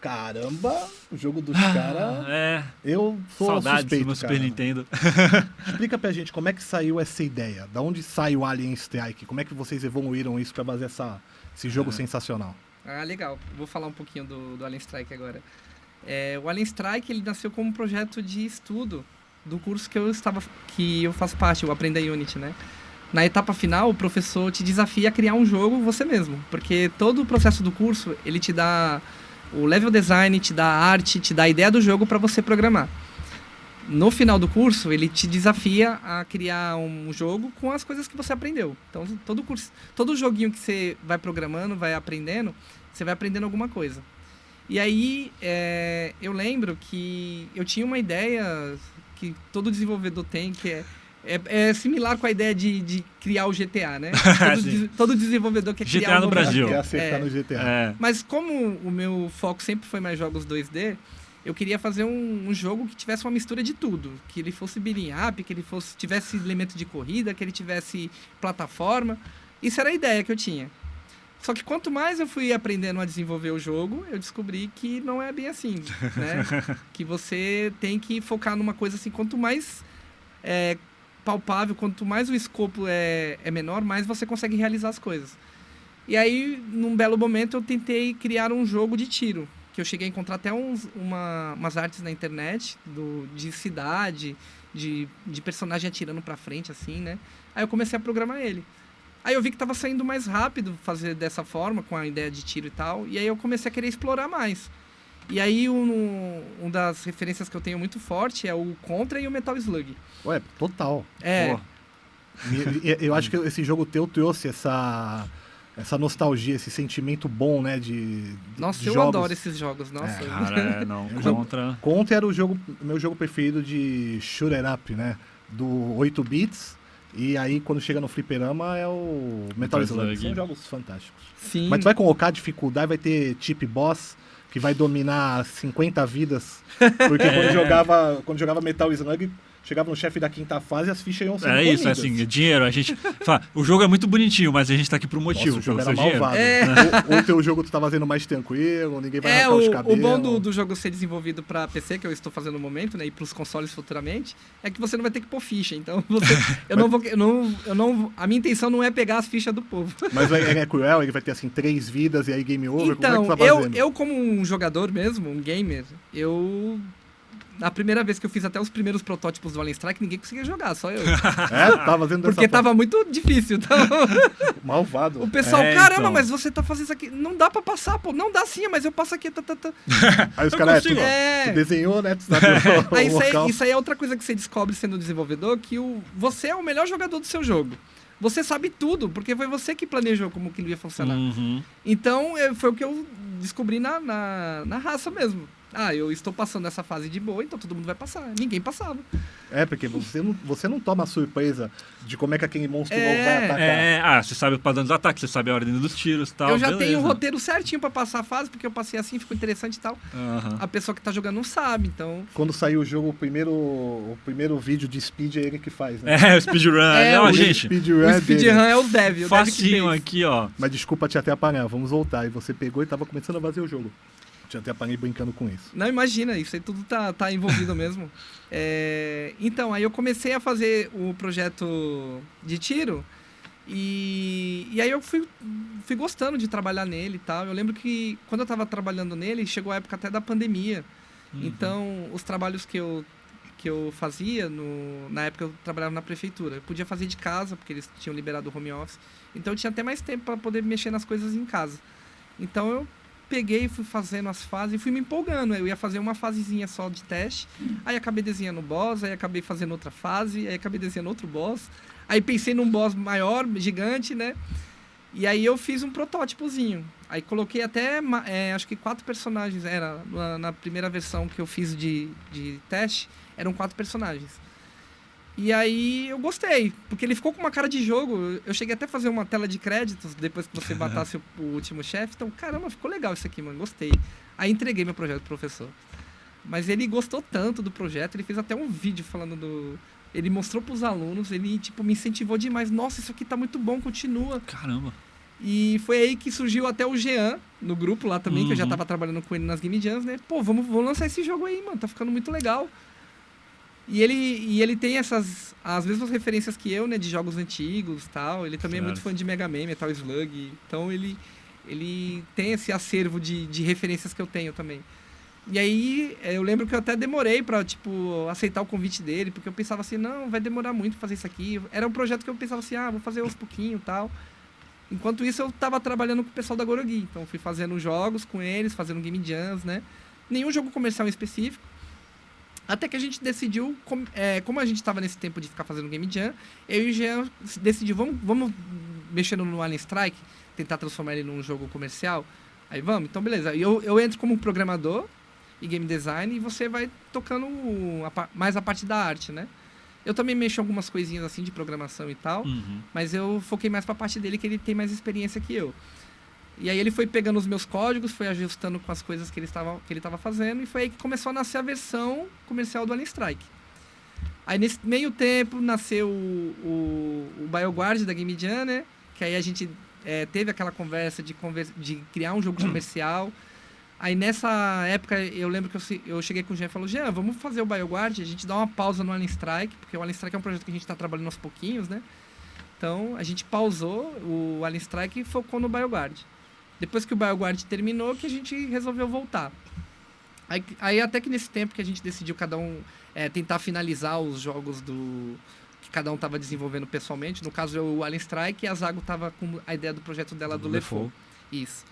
Caramba, o jogo dos caras. Eu sou Saudades suspeito, do meu cara. Super Nintendo. Explica pra gente como é que saiu essa ideia. Da onde sai o Alien Strike? Como é que vocês evoluíram isso pra fazer esse jogo sensacional? Legal. Vou falar um pouquinho do Alien Strike agora. O Alien Strike, ele nasceu como um projeto de estudo do curso que eu faço parte, o Aprenda Unity, né? Na etapa final, o professor te desafia a criar um jogo você mesmo, porque todo o processo do curso, ele te dá o level design, te dá a arte, te dá a ideia do jogo para você programar. No final do curso, ele te desafia a criar um jogo com as coisas que você aprendeu. Então, todo joguinho que você vai programando, vai aprendendo, você vai aprendendo alguma coisa. E aí, eu lembro que eu tinha uma ideia que todo desenvolvedor tem, que é similar com a ideia de criar o GTA, né? Todo desenvolvedor quer criar GTA no Brasil. Quer acertar no GTA. Mas como o meu foco sempre foi mais jogos 2D, eu queria fazer um jogo que tivesse uma mistura de tudo. Que ele fosse beating up, que ele tivesse elemento de corrida, que ele tivesse plataforma. Isso era a ideia que eu tinha. Só que quanto mais eu fui aprendendo a desenvolver o jogo, eu descobri que não é bem assim, né? Que você tem que focar numa coisa assim, quanto mais palpável, quanto mais o escopo é menor, mais você consegue realizar as coisas. E aí, num belo momento, eu tentei criar um jogo de tiro, que eu cheguei a encontrar até umas artes na internet, de cidade, de personagem atirando pra frente, assim, né? Aí eu comecei a programar ele. Aí eu vi que estava saindo mais rápido fazer dessa forma, com a ideia de tiro e tal, e aí eu comecei a querer explorar mais. E aí, uma das referências que eu tenho muito forte é o Contra e o Metal Slug. Ué, total. Pô. Eu acho que esse jogo teu trouxe essa nostalgia, esse sentimento bom, né, Nossa, de eu jogos. adoro esses jogos, nossa. Cara, não, Contra. Contra era o meu jogo preferido de shooter up, né, do 8 bits. E aí, quando chega no fliperama, é o Metal Slug. São jogos fantásticos. Sim. Mas tu vai colocar dificuldade, vai ter chip boss que vai dominar 50 vidas. Porque quando jogava Metal Slug, chegava no chefe da quinta fase e as fichas iam sendo É isso, comidas. assim, dinheiro. A gente fala, o jogo é muito bonitinho, mas a gente tá aqui por um motivo. Nossa, o jogo pelo era seu dinheiro. malvado. Ou teu jogo tu tá fazendo mais tranquilo, ninguém vai arrancar os cabelos. O bom do jogo ser desenvolvido pra PC, que eu estou fazendo no momento, né, e pros consoles futuramente, é que você não vai ter que pôr ficha. Então, a minha intenção não é pegar as fichas do povo. Mas ele é cruel, ele vai ter assim 3 vidas e aí game over. Então, como é que tu tá fazendo? eu como um jogador mesmo, um gamer, na primeira vez que eu fiz até os primeiros protótipos do Alien Strike, ninguém conseguia jogar, só eu. Tava fazendo dessa Porque tava muito difícil. Então... Malvado. O pessoal, É, caramba, então. mas você tá fazendo isso aqui. Não dá pra passar, pô. Não dá sim, mas eu passo aqui. Aí os Eu caras, consigo. tu desenhou, né? Tu sabe o Aí local. isso aí é outra coisa que você descobre sendo desenvolvedor, que você é o melhor jogador do seu jogo. você sabe tudo, porque foi você que planejou como que ele ia funcionar. Uhum. Então, foi o que eu descobri na raça mesmo. Eu estou passando essa fase de boa, então todo mundo vai passar. Ninguém passava. Porque você não toma a surpresa de como é que aquele monstro novo vai atacar. Você sabe o padrão dos ataques, você sabe a ordem dos tiros e tal. Eu já beleza. tenho um roteiro certinho pra passar a fase, porque eu passei assim, ficou interessante e tal. Uhum. A pessoa que tá jogando não sabe, então... Quando sair o jogo, o primeiro vídeo de speed é ele que faz, né? O speedrun. o gente. Speedrun O é dele. speedrun é o dev. O Facinho dev que fez. aqui, ó. Mas desculpa te atrapalhar, vamos voltar. E você pegou e tava começando a fazer o jogo. Te atrapalhei brincando com isso. Não, imagina, isso aí tudo tá envolvido mesmo. Então, aí eu comecei a fazer o projeto de tiro e aí eu fui gostando de trabalhar nele e tal. Eu lembro que quando eu tava trabalhando nele, chegou a época até da pandemia. Uhum. Então, os trabalhos que eu fazia, na época eu trabalhava na prefeitura, eu podia fazer de casa, porque eles tinham liberado o home office. Então, eu tinha até mais tempo para poder mexer nas coisas em casa. Então, eu peguei e fui fazendo as fases e fui me empolgando. Eu ia fazer uma fasezinha só de teste, aí acabei desenhando o boss, aí acabei fazendo outra fase, aí acabei desenhando outro boss. Aí pensei num boss maior, gigante, né? E aí eu fiz um protótipozinho. Aí coloquei até, acho que 4 personagens. Era na primeira versão que eu fiz de teste, eram 4 personagens. E aí eu gostei, porque ele ficou com uma cara de jogo. Eu cheguei até a fazer uma tela de créditos depois que você matasse o último chefe. Então, caramba, ficou legal isso aqui, mano. Gostei. Aí entreguei meu projeto pro professor. Mas ele gostou tanto do projeto, ele fez até um vídeo falando do... Ele mostrou pros alunos, ele, tipo, me incentivou demais. Nossa, isso aqui tá muito bom, continua. Caramba. E foi aí que surgiu até o Jean, no grupo lá também, que eu já tava trabalhando com ele nas Game Jams, né? Pô, vamos lançar esse jogo aí, mano. Tá ficando muito legal. E ele tem as mesmas referências que eu, né, de jogos antigos e tal. Ele também é muito fã de Mega Man, Metal Slug. Então ele tem esse acervo de referências que eu tenho também. E aí eu lembro que eu até demorei pra, tipo, aceitar o convite dele, porque eu pensava assim, não, vai demorar muito pra fazer isso aqui. Era um projeto que eu pensava assim, vou fazer aos pouquinhos e tal. Enquanto isso eu tava trabalhando com o pessoal da Gorogui. Então fui fazendo jogos com eles, fazendo Game Jams, né. Nenhum jogo comercial em específico. Até que a gente decidiu, como a gente estava nesse tempo de ficar fazendo Game Jam, eu e o Jean decidiu, vamos mexendo no Alien Strike, tentar transformar ele num jogo comercial. Aí vamos, então beleza. Eu entro como programador e game design e você vai tocando mais a parte da arte, né? Eu também mexo algumas coisinhas assim de programação e tal, mas eu foquei mais pra parte dele, que ele tem mais experiência que eu. E aí ele foi pegando os meus códigos, foi ajustando com as coisas que ele estava fazendo, e foi aí que começou a nascer a versão comercial do Alien Strike. Aí nesse meio tempo nasceu o BioGuard da Game Jam, né? Que aí a gente teve aquela conversa de criar um jogo comercial. Aí nessa época eu lembro que eu cheguei com o Jean e falei, Jean, vamos fazer o BioGuard, a gente dá uma pausa no Alien Strike, porque o Alien Strike é um projeto que a gente está trabalhando aos pouquinhos, né? Então a gente pausou o Alien Strike e focou no BioGuard. Depois que o BioGuard terminou, que a gente resolveu voltar. Aí até que nesse tempo que a gente decidiu cada um tentar finalizar os jogos que cada um estava desenvolvendo pessoalmente. No caso, o Alien Strike, e a Zago estava com a ideia do projeto dela do LeFou. Isso.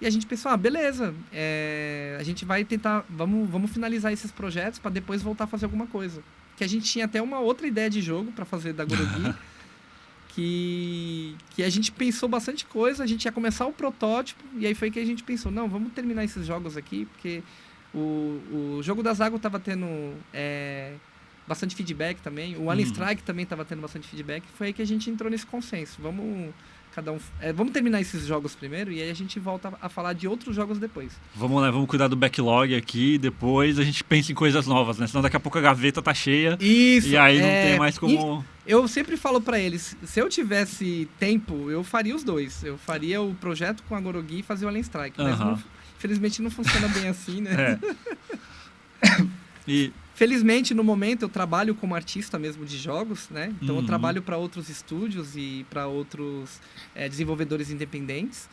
E a gente pensou, beleza, a gente vai tentar, vamos finalizar esses projetos para depois voltar a fazer alguma coisa. Que a gente tinha até uma outra ideia de jogo para fazer da Gorogui. Que a gente pensou bastante coisa, a gente ia começar o protótipo, e aí foi que a gente pensou, não, vamos terminar esses jogos aqui, porque o jogo da Zago estava tendo bastante feedback também, o Alien Strike também estava tendo bastante feedback, foi aí que a gente entrou nesse consenso, vamos terminar esses jogos primeiro, e aí a gente volta a falar de outros jogos depois. Vamos lá, vamos cuidar do backlog aqui, depois a gente pensa em coisas novas, né? Senão daqui a pouco a gaveta tá cheia. Isso, e aí não tem mais como... Eu sempre falo pra eles, se eu tivesse tempo, eu faria os dois. Eu faria o projeto com a Gorogui e fazia o Alien Strike. Mas infelizmente não funciona bem assim, né? Felizmente, no momento, eu trabalho como artista mesmo de jogos, né? Então eu trabalho para outros estúdios e para outros desenvolvedores independentes.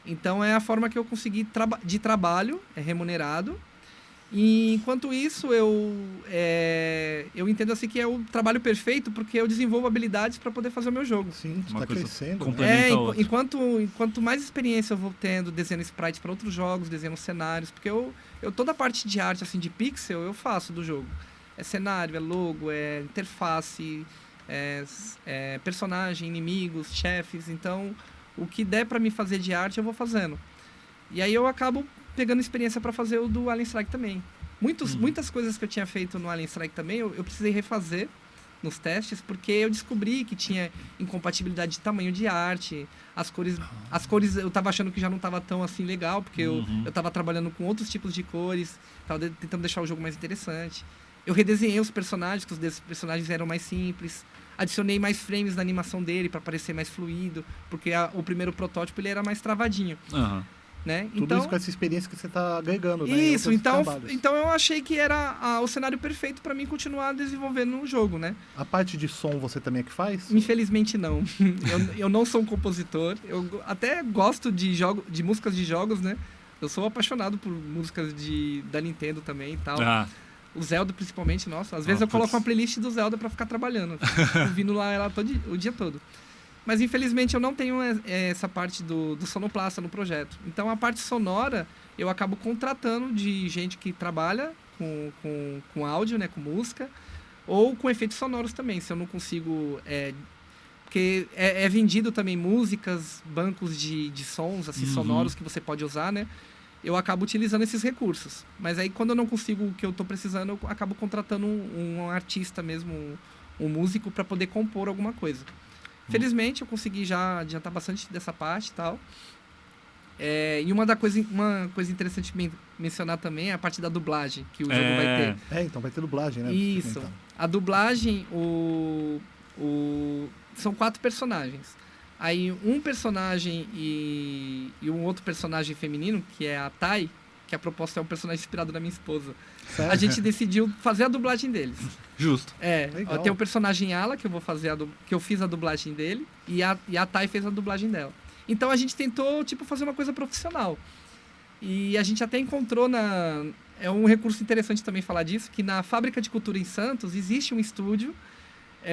Então é a forma que eu consegui de trabalho, remunerado. E enquanto isso, eu entendo assim que é o trabalho perfeito, porque eu desenvolvo habilidades para poder fazer o meu jogo. Sim, você está crescendo. Enquanto mais experiência eu vou tendo, desenhando sprites para outros jogos, desenhando cenários, porque eu toda a parte de arte assim de pixel eu faço do jogo. É cenário, é logo, é interface, personagem, inimigos, chefes. Então, o que der pra me fazer de arte, eu vou fazendo. E aí eu acabo pegando experiência pra fazer o do Alien Strike também. Muitas coisas que eu tinha feito no Alien Strike também, eu precisei refazer nos testes, porque eu descobri que tinha incompatibilidade de tamanho de arte, as cores eu tava achando que já não tava tão assim legal, porque eu tava trabalhando com outros tipos de cores, tava tentando deixar o jogo mais interessante. Eu redesenhei os personagens, que os personagens eram mais simples, adicionei mais frames na animação dele para parecer mais fluido, porque o primeiro protótipo ele era mais travadinho. Né? Tudo então, isso com essa experiência que você está agregando, né? Isso, então eu achei que era o cenário perfeito para mim continuar desenvolvendo o jogo, né? A parte de som você também é que faz? Infelizmente não. eu não sou um compositor. Eu até gosto de músicas de jogos, né? Eu sou apaixonado por músicas da Nintendo também e tal. O Zelda, principalmente, nossa. Às vezes eu coloco uma playlist do Zelda pra ficar trabalhando. Ouvindo lá ela o dia todo. Mas, infelizmente, eu não tenho essa parte do sonoplasta no projeto. Então, a parte sonora, eu acabo contratando de gente que trabalha com áudio, né? Com música. Ou com efeitos sonoros também, se eu não consigo... porque é vendido também músicas, bancos de sons assim, sonoros que você pode usar, né? Eu acabo utilizando esses recursos. Mas aí, quando eu não consigo o que eu estou precisando, eu acabo contratando um artista mesmo, um músico, para poder compor alguma coisa. Felizmente, eu consegui já adiantar bastante dessa parte e tal. E uma coisa interessante mencionar também é a parte da dublagem, que o jogo vai ter. Então vai ter dublagem, né? Isso. A dublagem, são 4 personagens. Aí um personagem e um outro personagem feminino, que é a Tai, que a proposta é um personagem inspirado na minha esposa. Sério? A gente decidiu fazer a dublagem deles. Justo. Tem o personagem Ala, que eu vou fazer que eu fiz a dublagem dele, e a Tai fez a dublagem dela. Então a gente tentou, fazer uma coisa profissional. E a gente até encontrou é um recurso interessante também falar disso, que na Fábrica de Cultura em Santos existe um estúdio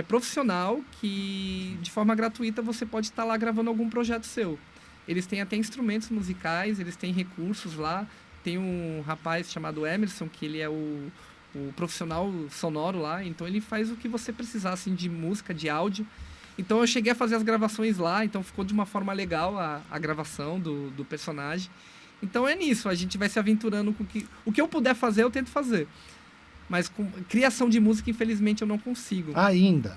profissional que, de forma gratuita, você pode estar lá gravando algum projeto seu. Eles têm até instrumentos musicais, eles têm recursos lá. Tem um rapaz chamado Emerson, que ele é o profissional sonoro lá, então ele faz o que você precisar, assim, de música, de áudio. Então eu cheguei a fazer as gravações lá, então ficou de uma forma legal a gravação do personagem. Então é nisso, a gente vai se aventurando com o que eu puder fazer, eu tento fazer. Mas com criação de música, infelizmente, eu não consigo. Ainda.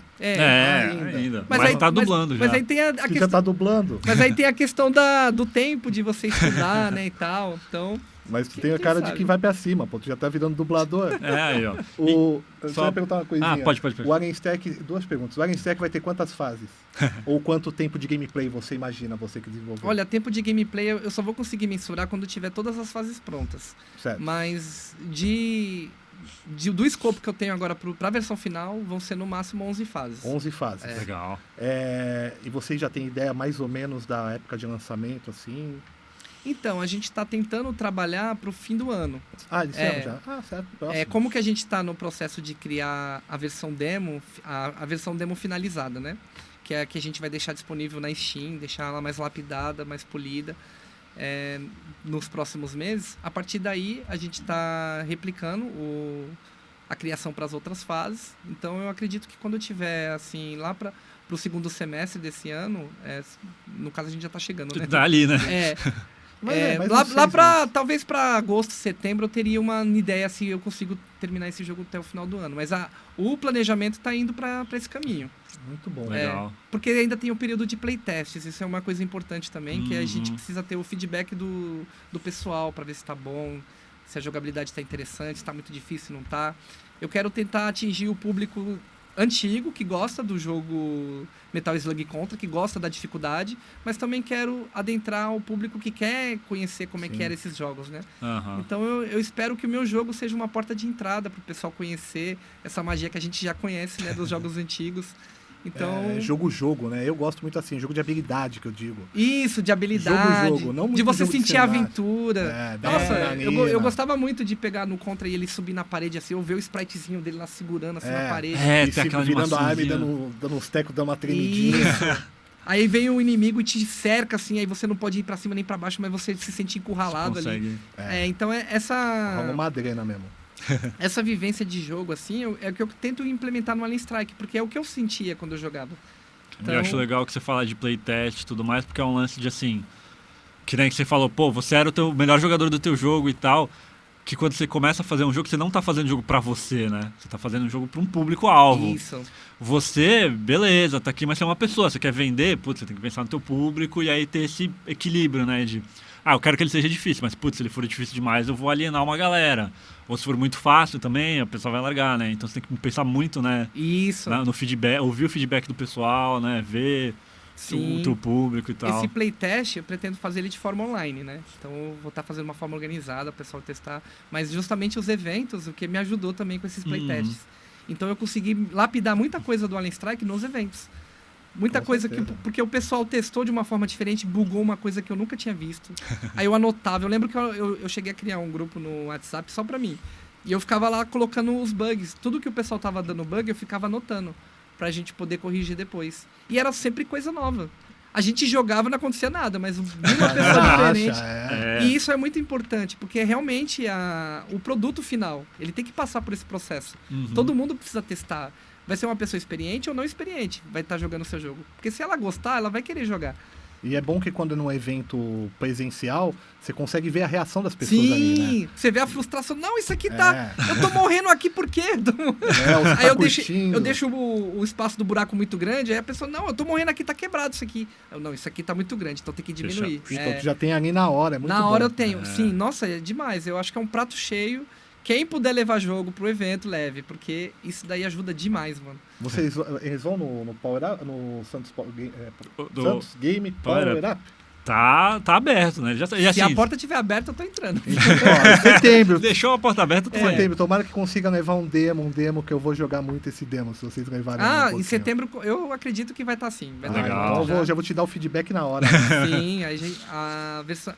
Ainda. Mas aí tá dublando já. Mas aí tem a questão... já tá dublando. Mas aí tem a questão do tempo de você estudar, né, e tal. Então... Mas tu tem a cara de que vai pra cima, pô. Tu já tá virando dublador. Aí, ó. Só ia perguntar uma coisinha. Pode. O Alien Stack, 2 perguntas. O Alien Stack vai ter quantas fases? Ou quanto tempo de gameplay você imagina, você que desenvolveu? Olha, tempo de gameplay eu só vou conseguir mensurar quando tiver todas as fases prontas. Certo. Mas do escopo que eu tenho agora pra versão final, vão ser no máximo 11 fases. 11 fases. Legal. E vocês já têm ideia mais ou menos da época de lançamento, assim? Então, a gente está tentando trabalhar para o fim do ano. Eles já? Certo. Como que a gente está no processo de criar a versão demo, a versão demo finalizada, né? Que é a que a gente vai deixar disponível na Steam, deixar ela mais lapidada, mais polida, nos próximos meses. A partir daí, a gente está replicando a criação para as outras fases. Então, eu acredito que quando eu tiver, assim, lá para o segundo semestre desse ano, no caso a gente já está chegando, né? Tá ali, né? Talvez para agosto, setembro eu teria uma ideia se eu consigo terminar esse jogo até o final do ano. Mas o planejamento está indo para esse caminho. Muito bom. Legal. Porque ainda tem o período de playtests, isso é uma coisa importante também, que a gente precisa ter o feedback do pessoal para ver se está bom, se a jogabilidade está interessante, se está muito difícil, não está. Eu quero tentar atingir o público antigo, que gosta do jogo Metal Slug Contra, que gosta da dificuldade, mas também quero adentrar o público que quer conhecer como é que eram esses jogos, né? Então eu espero que o meu jogo seja uma porta de entrada para o pessoal conhecer essa magia que a gente já conhece, né, dos jogos antigos. Então... jogo, né? Eu gosto muito assim, jogo de habilidade, que eu digo. Isso, de habilidade. Não muito de você jogo sentir a aventura. Nossa, eu gostava muito de pegar no Contra e ele subir na parede assim, eu ver o spritezinho dele lá segurando assim na parede. Tem aquela virando a arma e dando uns tecos, dando uma tremidinha. Isso. Aí vem o inimigo e te cerca, assim, aí você não pode ir pra cima nem pra baixo, mas você se sente encurralado ali. Então essa... Rola uma adrena mesmo. essa vivência de jogo, assim, é o que eu tento implementar no Alien Strike, porque é o que eu sentia quando eu jogava. Eu acho legal que você fala de playtest e tudo mais, porque é um lance de assim, que nem que você falou, pô, você era o melhor jogador do teu jogo e tal, que quando você começa a fazer um jogo, você não tá fazendo jogo pra você, né? Você tá fazendo um jogo pra um público-alvo. Isso. Você, beleza, tá aqui, mas você é uma pessoa, você quer vender, putz, você tem que pensar no teu público e aí ter esse equilíbrio, né, de... eu quero que ele seja difícil, mas, putz, se ele for difícil demais, eu vou alienar uma galera. Ou se for muito fácil também, a pessoa vai largar, né? Então você tem que pensar muito, né? Isso. No feedback, ouvir o feedback do pessoal, né? Ver o teu público e tal. Esse playtest, eu pretendo fazer ele de forma online, né? Então eu vou estar fazendo uma forma organizada, o pessoal testar. Mas justamente os eventos, o que me ajudou também com esses playtests. Então eu consegui lapidar muita coisa do Alien Strike nos eventos. Muita Com coisa certeza. porque o pessoal testou de uma forma diferente, bugou uma coisa que eu nunca tinha visto. Aí eu anotava. Eu lembro que eu cheguei a criar um grupo no WhatsApp só pra mim. E eu ficava lá colocando os bugs. Tudo que o pessoal tava dando bug, eu ficava anotando. Pra gente poder corrigir depois. E era sempre coisa nova. A gente jogava e não acontecia nada, mas uma pessoa diferente. E isso é muito importante, porque realmente o produto final, ele tem que passar por esse processo. Todo mundo precisa testar. Vai ser uma pessoa experiente ou não experiente, vai estar jogando o seu jogo. Porque se ela gostar, ela vai querer jogar. E é bom que quando é num evento presencial, você consegue ver a reação das pessoas ali, né? Sim, você vê a frustração. Não, isso aqui tá... Eu tô morrendo aqui por quê? Aí eu deixo o espaço do buraco muito grande, aí a pessoa, não, eu tô morrendo aqui, tá quebrado isso aqui. Não, isso aqui tá muito grande, então tem que diminuir. Então tu já tem ali na hora, é muito Na bom. hora eu tenho, sim, nossa, é demais. Eu acho que é um prato cheio. Quem puder levar jogo pro evento, leve, porque isso daí ajuda demais, mano. Eles vão no Power Up, no Santos Game Power Power Up? Tá aberto, né? Se a porta estiver aberta, eu tô entrando. Setembro. Deixou a porta aberta, tu vai. Setembro. Tomara que consiga levar um demo que eu vou jogar muito esse demo, se vocês levarem em setembro eu acredito que vai estar assim. Vai estar legal. Então já vou te dar o feedback na hora. Sim,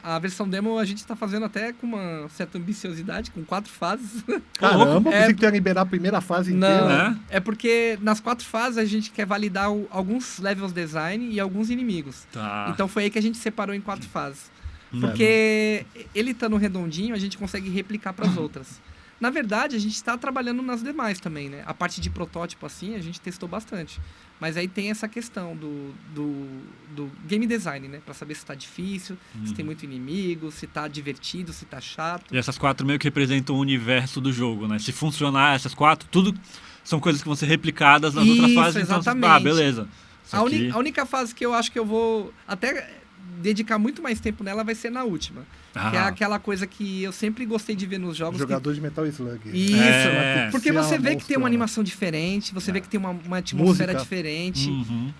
a versão demo a gente tá fazendo até com uma certa ambiciosidade, com 4 fases. Caramba, pensei que tu ia liberar a primeira fase inteira. Não, né? é porque nas 4 fases a gente quer validar alguns levels design e alguns inimigos. Tá. Então foi aí que a gente separou em 4 fases. Porque ele estando redondinho, a gente consegue replicar para as outras. Na verdade, a gente está trabalhando nas demais também, né? A parte de protótipo, assim, a gente testou bastante. Mas aí tem essa questão do game design, né? Pra saber se tá difícil, se tem muito inimigo, se tá divertido, se tá chato. E essas 4 meio que representam o universo do jogo, né? Se funcionar essas 4, tudo são coisas que vão ser replicadas nas outras fases. Exatamente. Então, beleza. A única fase que eu acho que eu vou até dedicar muito mais tempo nela vai ser na última. Que é aquela coisa que eu sempre gostei de ver nos jogos. Jogador de Metal Slug. Isso. Porque você vê que tem uma animação diferente, você vê que tem uma atmosfera diferente,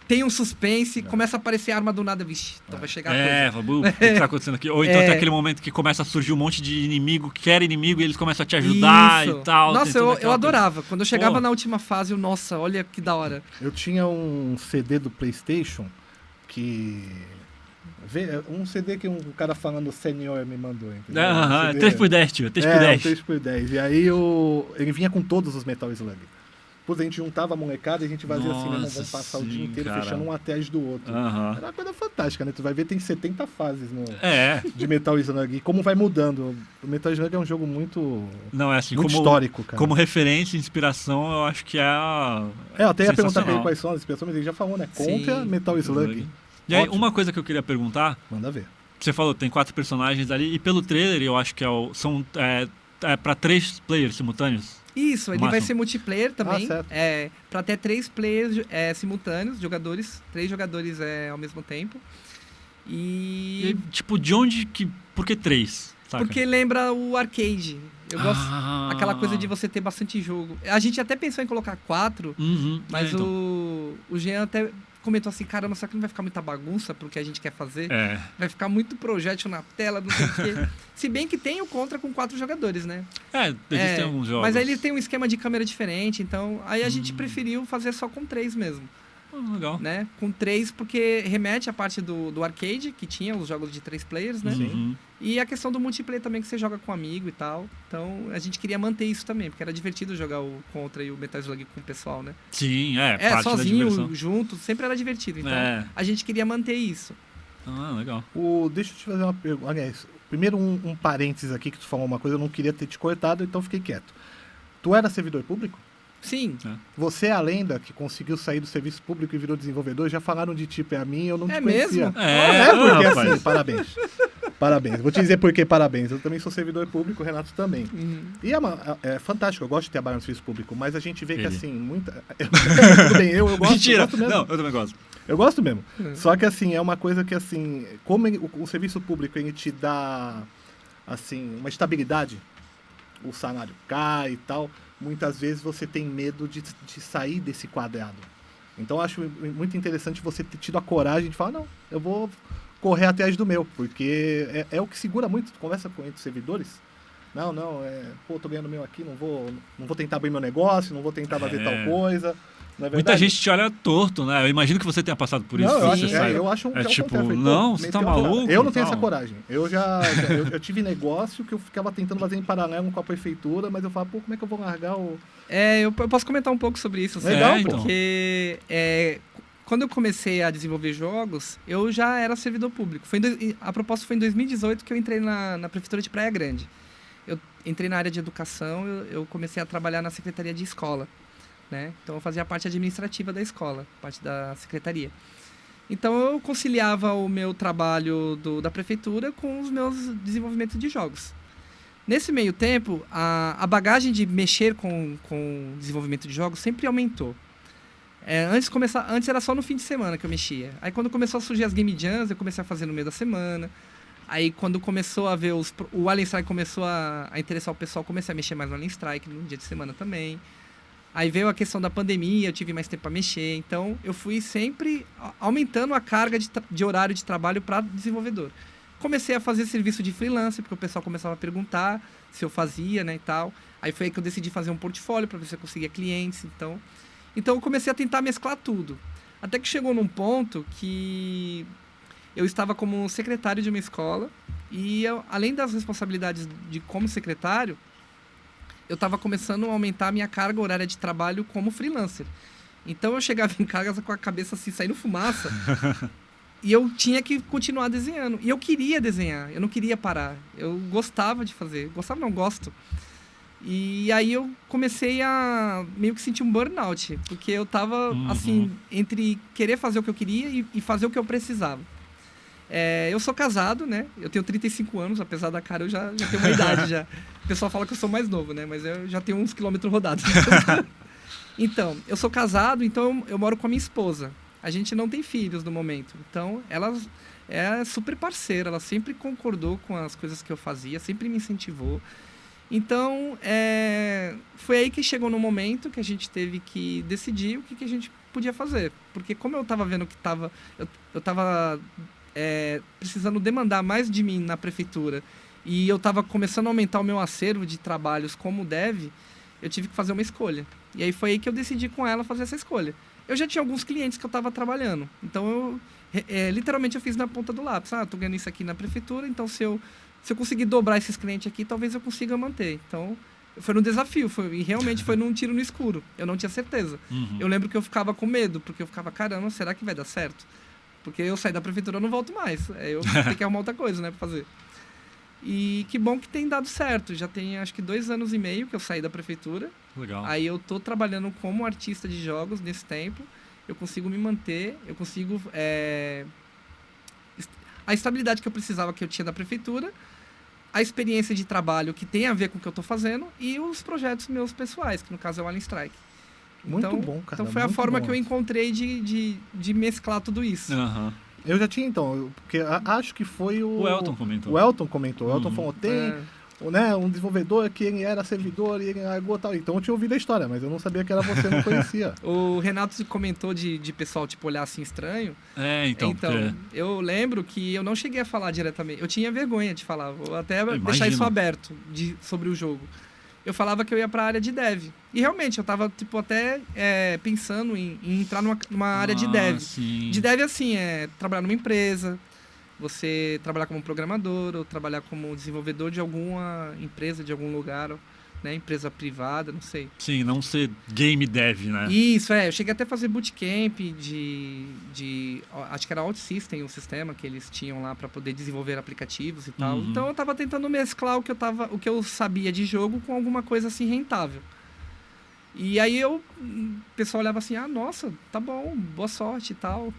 tem um suspense, começa a aparecer arma do nada, vixe, então vai chegar a coisa. O que tá acontecendo aqui? Ou então tem aquele momento que começa a surgir um monte de inimigo, que quer inimigo, e eles começam a te ajudar e tal. Nossa, eu adorava. Quando eu chegava na última fase, nossa, olha que da hora. Eu tinha um CD do PlayStation que... Um CD que um cara falando senior me mandou. 3x10, tio. 3x10. 3x10. E aí ele vinha com todos os Metal Slug. Depois a gente juntava a molecada e a gente fazia assim, né? Vamos passar o dia inteiro fechando um atrás do outro. Era uma coisa fantástica, né? Tu vai ver, tem 70 fases de Metal Slug. E como vai mudando. O Metal Slug é um jogo muito, muito histórico, cara. Como referência e inspiração, eu acho que eu até ia perguntar pra ele quais são as inspirações, mas ele já falou, né? Contra Metal Slug. E aí, uma coisa que eu queria perguntar... Manda ver. Você falou, tem 4 personagens ali, e pelo trailer eu acho que são pra 3 players simultâneos. Isso, ele vai ser multiplayer também. Certo. Pra ter 3 players simultâneos, 3 jogadores ao mesmo tempo. E tipo, de onde que... Por que 3? Saca? Porque lembra o arcade. Eu gosto aquela coisa de você ter bastante jogo. A gente até pensou em colocar 4, mas então. o Jean até comentou assim, caramba, será que não vai ficar muita bagunça pro que a gente quer fazer? Vai ficar muito projétil na tela, não sei o quê. Se bem que tem o Contra com 4 jogadores, né? Existem alguns jogos. Mas aí ele tem um esquema de câmera diferente, então aí a gente preferiu fazer só com 3 mesmo. Legal. Né? Com 3, porque remete à parte do arcade, que tinha os jogos de 3 players, né? E a questão do multiplayer também, que você joga com amigo e tal. Então, a gente queria manter isso também, porque era divertido jogar o Contra e o Metal Slug com o pessoal, né? Sim, parte sozinho, junto, sempre era divertido. Então, a gente queria manter isso. Legal. Deixa eu te fazer uma pergunta. Aliás, Primeiro, um parênteses aqui, que tu falou uma coisa, eu não queria ter te cortado, então fiquei quieto. Tu era servidor público? Sim. Você é a lenda que conseguiu sair do serviço público e virou desenvolvedor? Já falaram de ti pra mim, eu não te conhecia. Mesmo? Porque rapaz. assim, parabéns. Parabéns. Vou te dizer por que parabéns. Eu também sou servidor público, o Renato também. E é fantástico, eu gosto de trabalhar no serviço público, mas a gente vê que Ele. assim, muita... Tudo bem, eu gosto, Mentira! eu gosto mesmo. Não, eu também gosto. Eu gosto mesmo. Só que assim, é uma coisa que assim, como o serviço público ele te dá assim, uma estabilidade, o salário cai e tal, muitas vezes você tem medo de sair desse quadrado. Então eu acho muito interessante você ter tido a coragem de falar, não, eu vou correr atrás do meu, porque é o que segura muito, tu conversa com os servidores, pô, tô ganhando o meu aqui, não vou tentar abrir meu negócio, não vou tentar fazer tal coisa. Não é Muita verdade? gente te olha torto, né? Eu imagino que você tenha passado por isso. Não, você sai. eu acho É que tipo, contrário. não, Pô, você tá meteu a cara. maluco? Eu não tenho Tal. essa coragem. Eu tive negócio que eu ficava tentando fazer em paralelo com a prefeitura, mas eu falava, pô, como é que eu vou largar o... Eu posso comentar um pouco sobre isso. Assim, Legal, então. porque quando eu comecei a desenvolver jogos, eu já era servidor público. A proposta foi em 2018 que eu entrei na Prefeitura de Praia Grande. Eu entrei na área de educação, eu comecei a trabalhar na Secretaria de Escola. Né? Então eu fazia a parte administrativa da escola, parte da secretaria. Então eu conciliava o meu trabalho da prefeitura com os meus desenvolvimentos de jogos. Nesse meio tempo, a bagagem de mexer com desenvolvimento de jogos sempre aumentou. Antes era só no fim de semana que eu mexia. Aí quando começou a surgir as Game Jams, eu comecei a fazer no meio da semana. Aí quando começou a ver o Alien Strike começou a interessar o pessoal, comecei a mexer mais no Alien Strike no dia de semana também. Aí veio a questão da pandemia, eu tive mais tempo para mexer. Então, eu fui sempre aumentando a carga de horário de trabalho para desenvolvedor. Comecei a fazer serviço de freelancer, porque o pessoal começava a perguntar se eu fazia, né, e tal. Aí foi aí que eu decidi fazer um portfólio para ver se eu conseguia clientes. Então, eu comecei a tentar mesclar tudo. Até que chegou num ponto que eu estava como secretário de uma escola e além das responsabilidades de como secretário, eu estava começando a aumentar a minha carga horária de trabalho como freelancer. Então eu chegava em casa com a cabeça assim, saindo fumaça, e eu tinha que continuar desenhando. E eu queria desenhar, eu não queria parar. Eu gostava de fazer. Gostava não, gosto. E aí eu comecei a meio que sentir um burnout, porque eu estava assim, entre querer fazer o que eu queria e fazer o que eu precisava. Eu sou casado, né? Eu tenho 35 anos, apesar da cara eu já tenho uma idade já. O pessoal fala que eu sou mais novo, né? Mas eu já tenho uns quilômetros rodados. Então, eu sou casado, então eu moro com a minha esposa. A gente não tem filhos no momento. Então, ela é super parceira, ela sempre concordou com as coisas que eu fazia, sempre me incentivou. Então, foi aí que chegou no momento que a gente teve que decidir o que a gente podia fazer. Porque como eu estava vendo que eu estava precisando demandar mais de mim na prefeitura e eu estava começando a aumentar o meu acervo de trabalhos como deve, eu tive que fazer uma escolha. E aí foi aí que eu decidi com ela fazer essa escolha. Eu já tinha alguns clientes que eu estava trabalhando, então literalmente eu fiz na ponta do lápis. Tô ganhando isso aqui na prefeitura, então se eu conseguir dobrar esses clientes aqui, talvez eu consiga manter. Então foi um desafio, e realmente foi num tiro no escuro. Eu não tinha certeza. Eu lembro que eu ficava com medo, porque eu ficava, caramba, será que vai dar certo? Porque eu saí da prefeitura, eu não volto mais. Eu tenho que arrumar outra coisa, né, pra fazer. E que bom que tem dado certo. Já tem, acho que 2 anos e meio que eu saí da prefeitura. Legal. Aí eu tô trabalhando como artista de jogos nesse tempo. Eu consigo me manter, eu consigo... a estabilidade que eu precisava, que eu tinha da prefeitura, a experiência de trabalho que tem a ver com o que eu tô fazendo e os projetos meus pessoais, que no caso é o Alien Strike. Muito bom, cara. Então foi a forma que eu encontrei de mesclar tudo isso. Eu já tinha, então, porque acho que foi O Elton comentou. O Elton comentou. O Elton falou, tem um desenvolvedor que ele era servidor e ele largou tal. Então eu tinha ouvido a história, mas eu não sabia que era você, eu não conhecia. O Renato comentou de pessoal, tipo, olhar assim estranho. Então porque... eu lembro que eu não cheguei a falar diretamente. Eu tinha vergonha de falar, vou até deixar isso aberto sobre o jogo. Eu falava que eu ia para a área de dev. E realmente, eu tava tipo, até pensando em entrar numa área de dev. Sim. De dev, assim, trabalhar numa empresa, você trabalhar como programador, ou trabalhar como desenvolvedor de alguma empresa, de algum lugar. né? Empresa privada, não sei. Sim, não ser game dev, né? Isso, eu cheguei até a fazer bootcamp acho que era OutSystem, o sistema que eles tinham lá para poder desenvolver aplicativos e tal. Uhum. Então eu tava tentando mesclar o que eu sabia de jogo com alguma coisa assim rentável. E aí o pessoal olhava assim, nossa, tá bom, boa sorte e tal.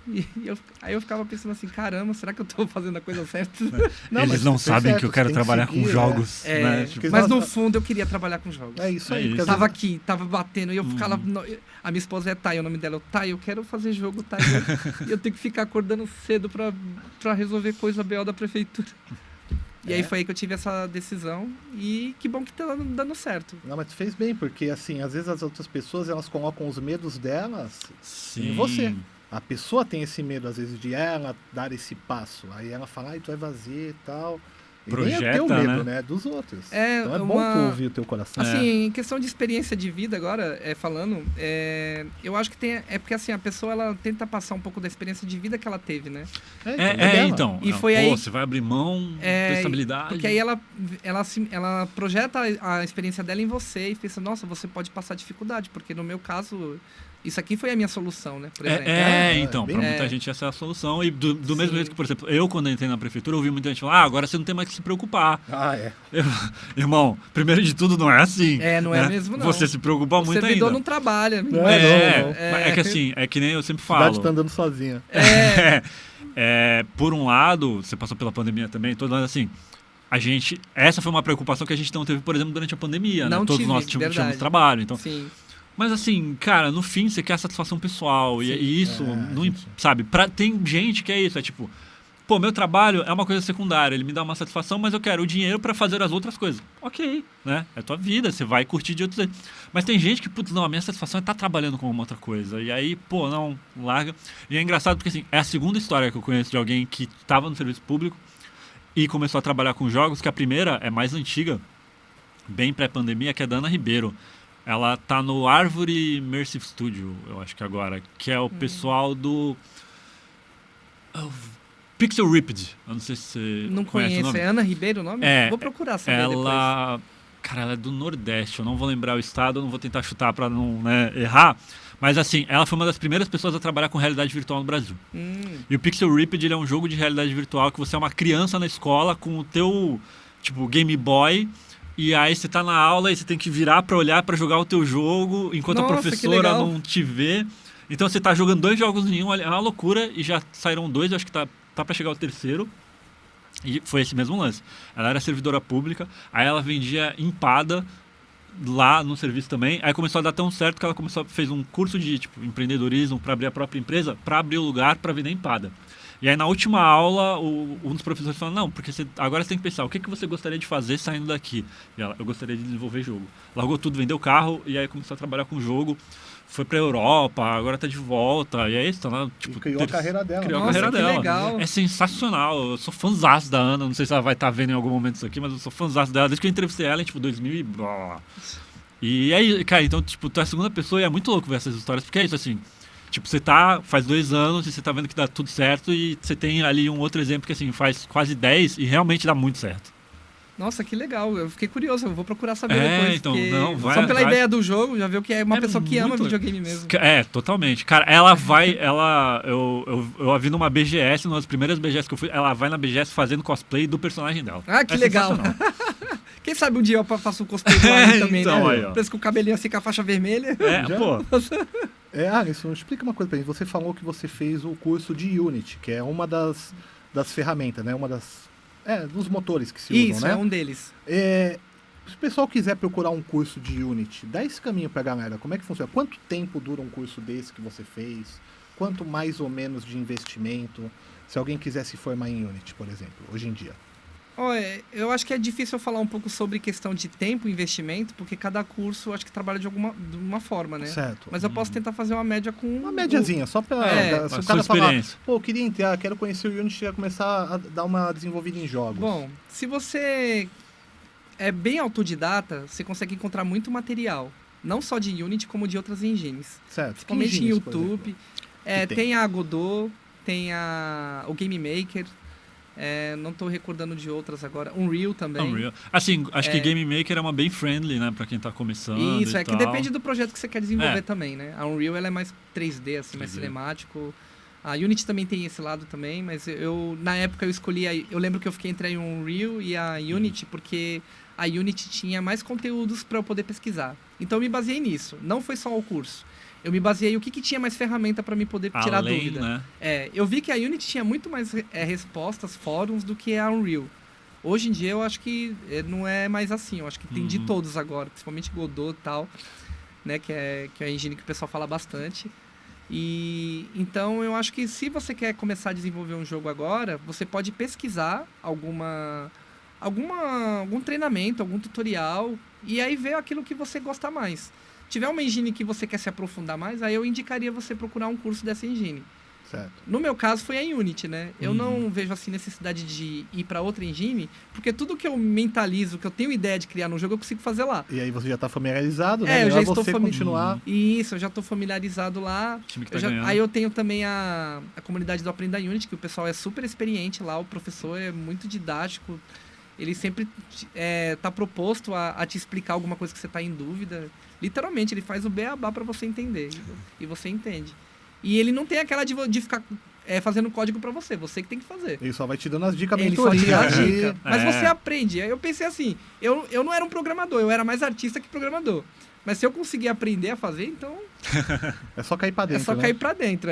Aí eu ficava pensando assim, caramba, será que eu tô fazendo a coisa certa? Eles não sabem certo, que eu quero tem que trabalhar seguir, com jogos, né? É, Tipo, mas no fundo eu queria trabalhar com jogos. É isso É aí. isso. porque às Tava vezes- aqui, tava batendo, e eu ficava... A minha esposa é Thay, o nome dela é Thay, eu quero fazer jogo, Thay. E eu tenho que ficar acordando cedo pra resolver coisa BO da prefeitura. E aí foi aí que eu tive essa decisão, e que bom que tá dando certo. Não, mas tu fez bem, porque assim, às vezes as outras pessoas, elas colocam os medos delas sim. em você. A pessoa tem esse medo, às vezes, de ela dar esse passo. Aí ela fala, tu vai vazio e tal. E nem é teu Projeta, medo, né? né? Dos outros. É, Então é bom tu ouvir o teu coração. Assim, em questão de experiência de vida agora, falando, eu acho que tem... É porque assim, a pessoa, ela tenta passar um pouco da experiência de vida que ela teve, né? Então. E foi aí- Você vai abrir mão da estabilidade. Porque aí ela projeta a experiência dela em você e pensa, nossa, você pode passar dificuldade, porque no meu caso, isso aqui foi a minha solução, né? Por exemplo. Então, bem- pra muita gente essa é a solução. E do mesmo Sim. jeito que, por exemplo, eu quando entrei na prefeitura, eu ouvi muita gente falar, agora você não tem mais que se preocupar. Irmão, primeiro de tudo, não é assim. Não é mesmo, não. Você se preocupa O muito servidor ainda. não trabalha. Não, Mas não. é que assim, é que nem eu sempre A cidade falo. tá andando sozinha. Por um lado, você passou pela pandemia também, todo lado assim. Essa foi uma preocupação que a gente não teve, por exemplo, durante a pandemia, né? Não Todos tive, nós tínhamos verdade. trabalho, então. Sim. Mas assim, cara, no fim você quer a satisfação pessoal. E isso, não, sabe? Tem gente que é isso, é tipo, pô, meu trabalho é uma coisa secundária, ele me dá uma satisfação, mas eu quero o dinheiro pra fazer as outras coisas. Ok, né? É tua vida, você vai curtir de outros jeitos. Mas tem gente que, putz, não, a minha satisfação é estar trabalhando com alguma outra coisa. E aí, pô, não, larga. E é engraçado porque, assim, é a segunda história que eu conheço de alguém que estava no serviço público e começou a trabalhar com jogos, que a primeira é mais antiga, bem pré-pandemia, que é da Ana Ribeiro. Ela tá no Árvore Immersive Studio, eu acho que agora, que é o pessoal do Pixel Ripped. Eu não sei se você Não conhece o conheço. nome. É Ana Ribeiro o nome? É, Vou procurar saber depois. Cara, ela é do Nordeste, eu não vou lembrar o estado, eu não vou tentar chutar pra não, né, errar. Mas assim, ela foi uma das primeiras pessoas a trabalhar com realidade virtual no Brasil. E o Pixel Ripped, ele é um jogo de realidade virtual que você é uma criança na escola com o teu, tipo, Game Boy. E aí você tá na aula e você tem que virar pra olhar pra jogar o teu jogo enquanto Nossa, a que professora legal. não te vê. Então você tá jogando 2 jogos em um, é uma loucura, e já saíram 2, eu acho que tá pra chegar o terceiro. E foi esse mesmo lance. Ela era servidora pública, aí ela vendia empada lá no serviço também. Aí começou a dar tão certo que ela fez um curso de tipo, empreendedorismo para abrir a própria empresa, para abrir o lugar para vender empada. E aí na última aula, um dos professores falou, não, porque agora você tem que pensar, o que você gostaria de fazer saindo daqui? E ela, eu gostaria de desenvolver jogo. Largou tudo, vendeu o carro, e aí começou a trabalhar com jogo. Foi pra Europa, agora tá de volta, e é isso, tá lá, tipo... E criou a carreira dela. Criou a Nossa, carreira que dela. legal. É sensacional, eu sou fãzaço da Ana, não sei se ela vai estar vendo em algum momento isso aqui, mas eu sou fãzaço dela, desde que eu entrevistei ela em, tipo, 2000 e... blá. E aí, cara, então, tipo, tu é a segunda pessoa e é muito louco ver essas histórias, porque é isso, assim... Tipo, você faz 2 anos e você tá vendo que dá tudo certo e você tem ali um outro exemplo que, assim, faz quase 10 e realmente dá muito certo. Nossa, que legal. Eu fiquei curioso, eu vou procurar saber É, depois. então, porque não, vai só pela atrás. ideia do jogo, já viu que é uma É pessoa que ama muito- videogame mesmo. Totalmente. Cara, eu a vi numa BGS, uma das primeiras BGS que eu fui, ela vai na BGS fazendo cosplay do personagem dela. Ah, que É legal. sensacional. Quem sabe um dia eu faço um cosplay do Arne também, então, né? aí, ó. Parece com o cabelinho assim com a faixa vermelha. Já? Pô. Alisson, explica uma coisa pra gente. Você falou que você fez o curso de Unity, que é uma das ferramentas, né? Uma dos motores que se Isso, usam, né? é um deles. Se o pessoal quiser procurar um curso de Unity, dá esse caminho pra galera. Como é que funciona? Quanto tempo dura um curso desse que você fez? Quanto mais ou menos de investimento? Se alguém quiser se formar em Unity, por exemplo, hoje em dia. Eu acho que é difícil eu falar um pouco sobre questão de tempo e investimento, porque cada curso eu acho que trabalha de uma forma, né? Certo. Mas eu posso tentar fazer uma média com... Uma médiazinha, só pra... se a o sua cara falar, experiência. pô, eu queria entrar, quero conhecer o Unity e começar a dar uma desenvolvida em jogos. Bom, se você é bem autodidata, você consegue encontrar muito material. Não só de Unity, como de outras engines. certo. Principalmente em engines, por YouTube. exemplo? Que tem? Tem a Godot, tem o Game Maker. Não tô recordando de outras agora. Unreal também. Unreal. Assim, acho que Game Maker é uma bem friendly, né? Pra quem tá começando. Isso, e que tal. depende do projeto que você quer desenvolver também, né? A Unreal ela é mais 3D, assim, mais cinemático. A Unity também tem esse lado também, mas na época eu escolhi... Eu lembro que eu fiquei entre a Unreal e a Unity, porque a Unity tinha mais conteúdos para eu poder pesquisar. Então eu me baseei nisso. Não foi só o curso. Eu me baseei o que tinha mais ferramenta para me poder tirar dúvida. Né? Eu vi que a Unity tinha muito mais respostas, fóruns, do que a Unreal. Hoje em dia eu acho que não é mais assim. Eu acho que tem de todos agora, principalmente Godot e tal, né? Que é a engine que o pessoal fala bastante. E então eu acho que se você quer começar a desenvolver um jogo agora, você pode pesquisar algum treinamento, algum tutorial, e aí ver aquilo que você gosta mais. Tiver uma engine que você quer se aprofundar mais, aí eu indicaria você procurar um curso dessa engine. Certo. No meu caso foi a Unity, né? Eu não vejo assim necessidade de ir para outra engine, porque tudo que eu mentalizo, que eu tenho ideia de criar no jogo, eu consigo fazer lá. E aí você já está familiarizado, né? Eu já estou continuar. Isso, eu já estou familiarizado lá. Time que tá Aí eu tenho também a comunidade do Aprenda Unity, que o pessoal é super experiente lá, o professor é muito didático. Ele sempre tá proposto a te explicar alguma coisa que você está em dúvida. Literalmente, ele faz o beabá para você entender. E você entende. E ele não tem aquela de ficar fazendo código para você. Você que tem que fazer. Ele só vai te dando as dicas, Ele só te dá as dicas. Mas você aprende. Aí eu pensei assim, eu não era um programador, eu era mais artista que programador. Mas se eu conseguir aprender a fazer, então... É só cair para dentro, É só cair para dentro,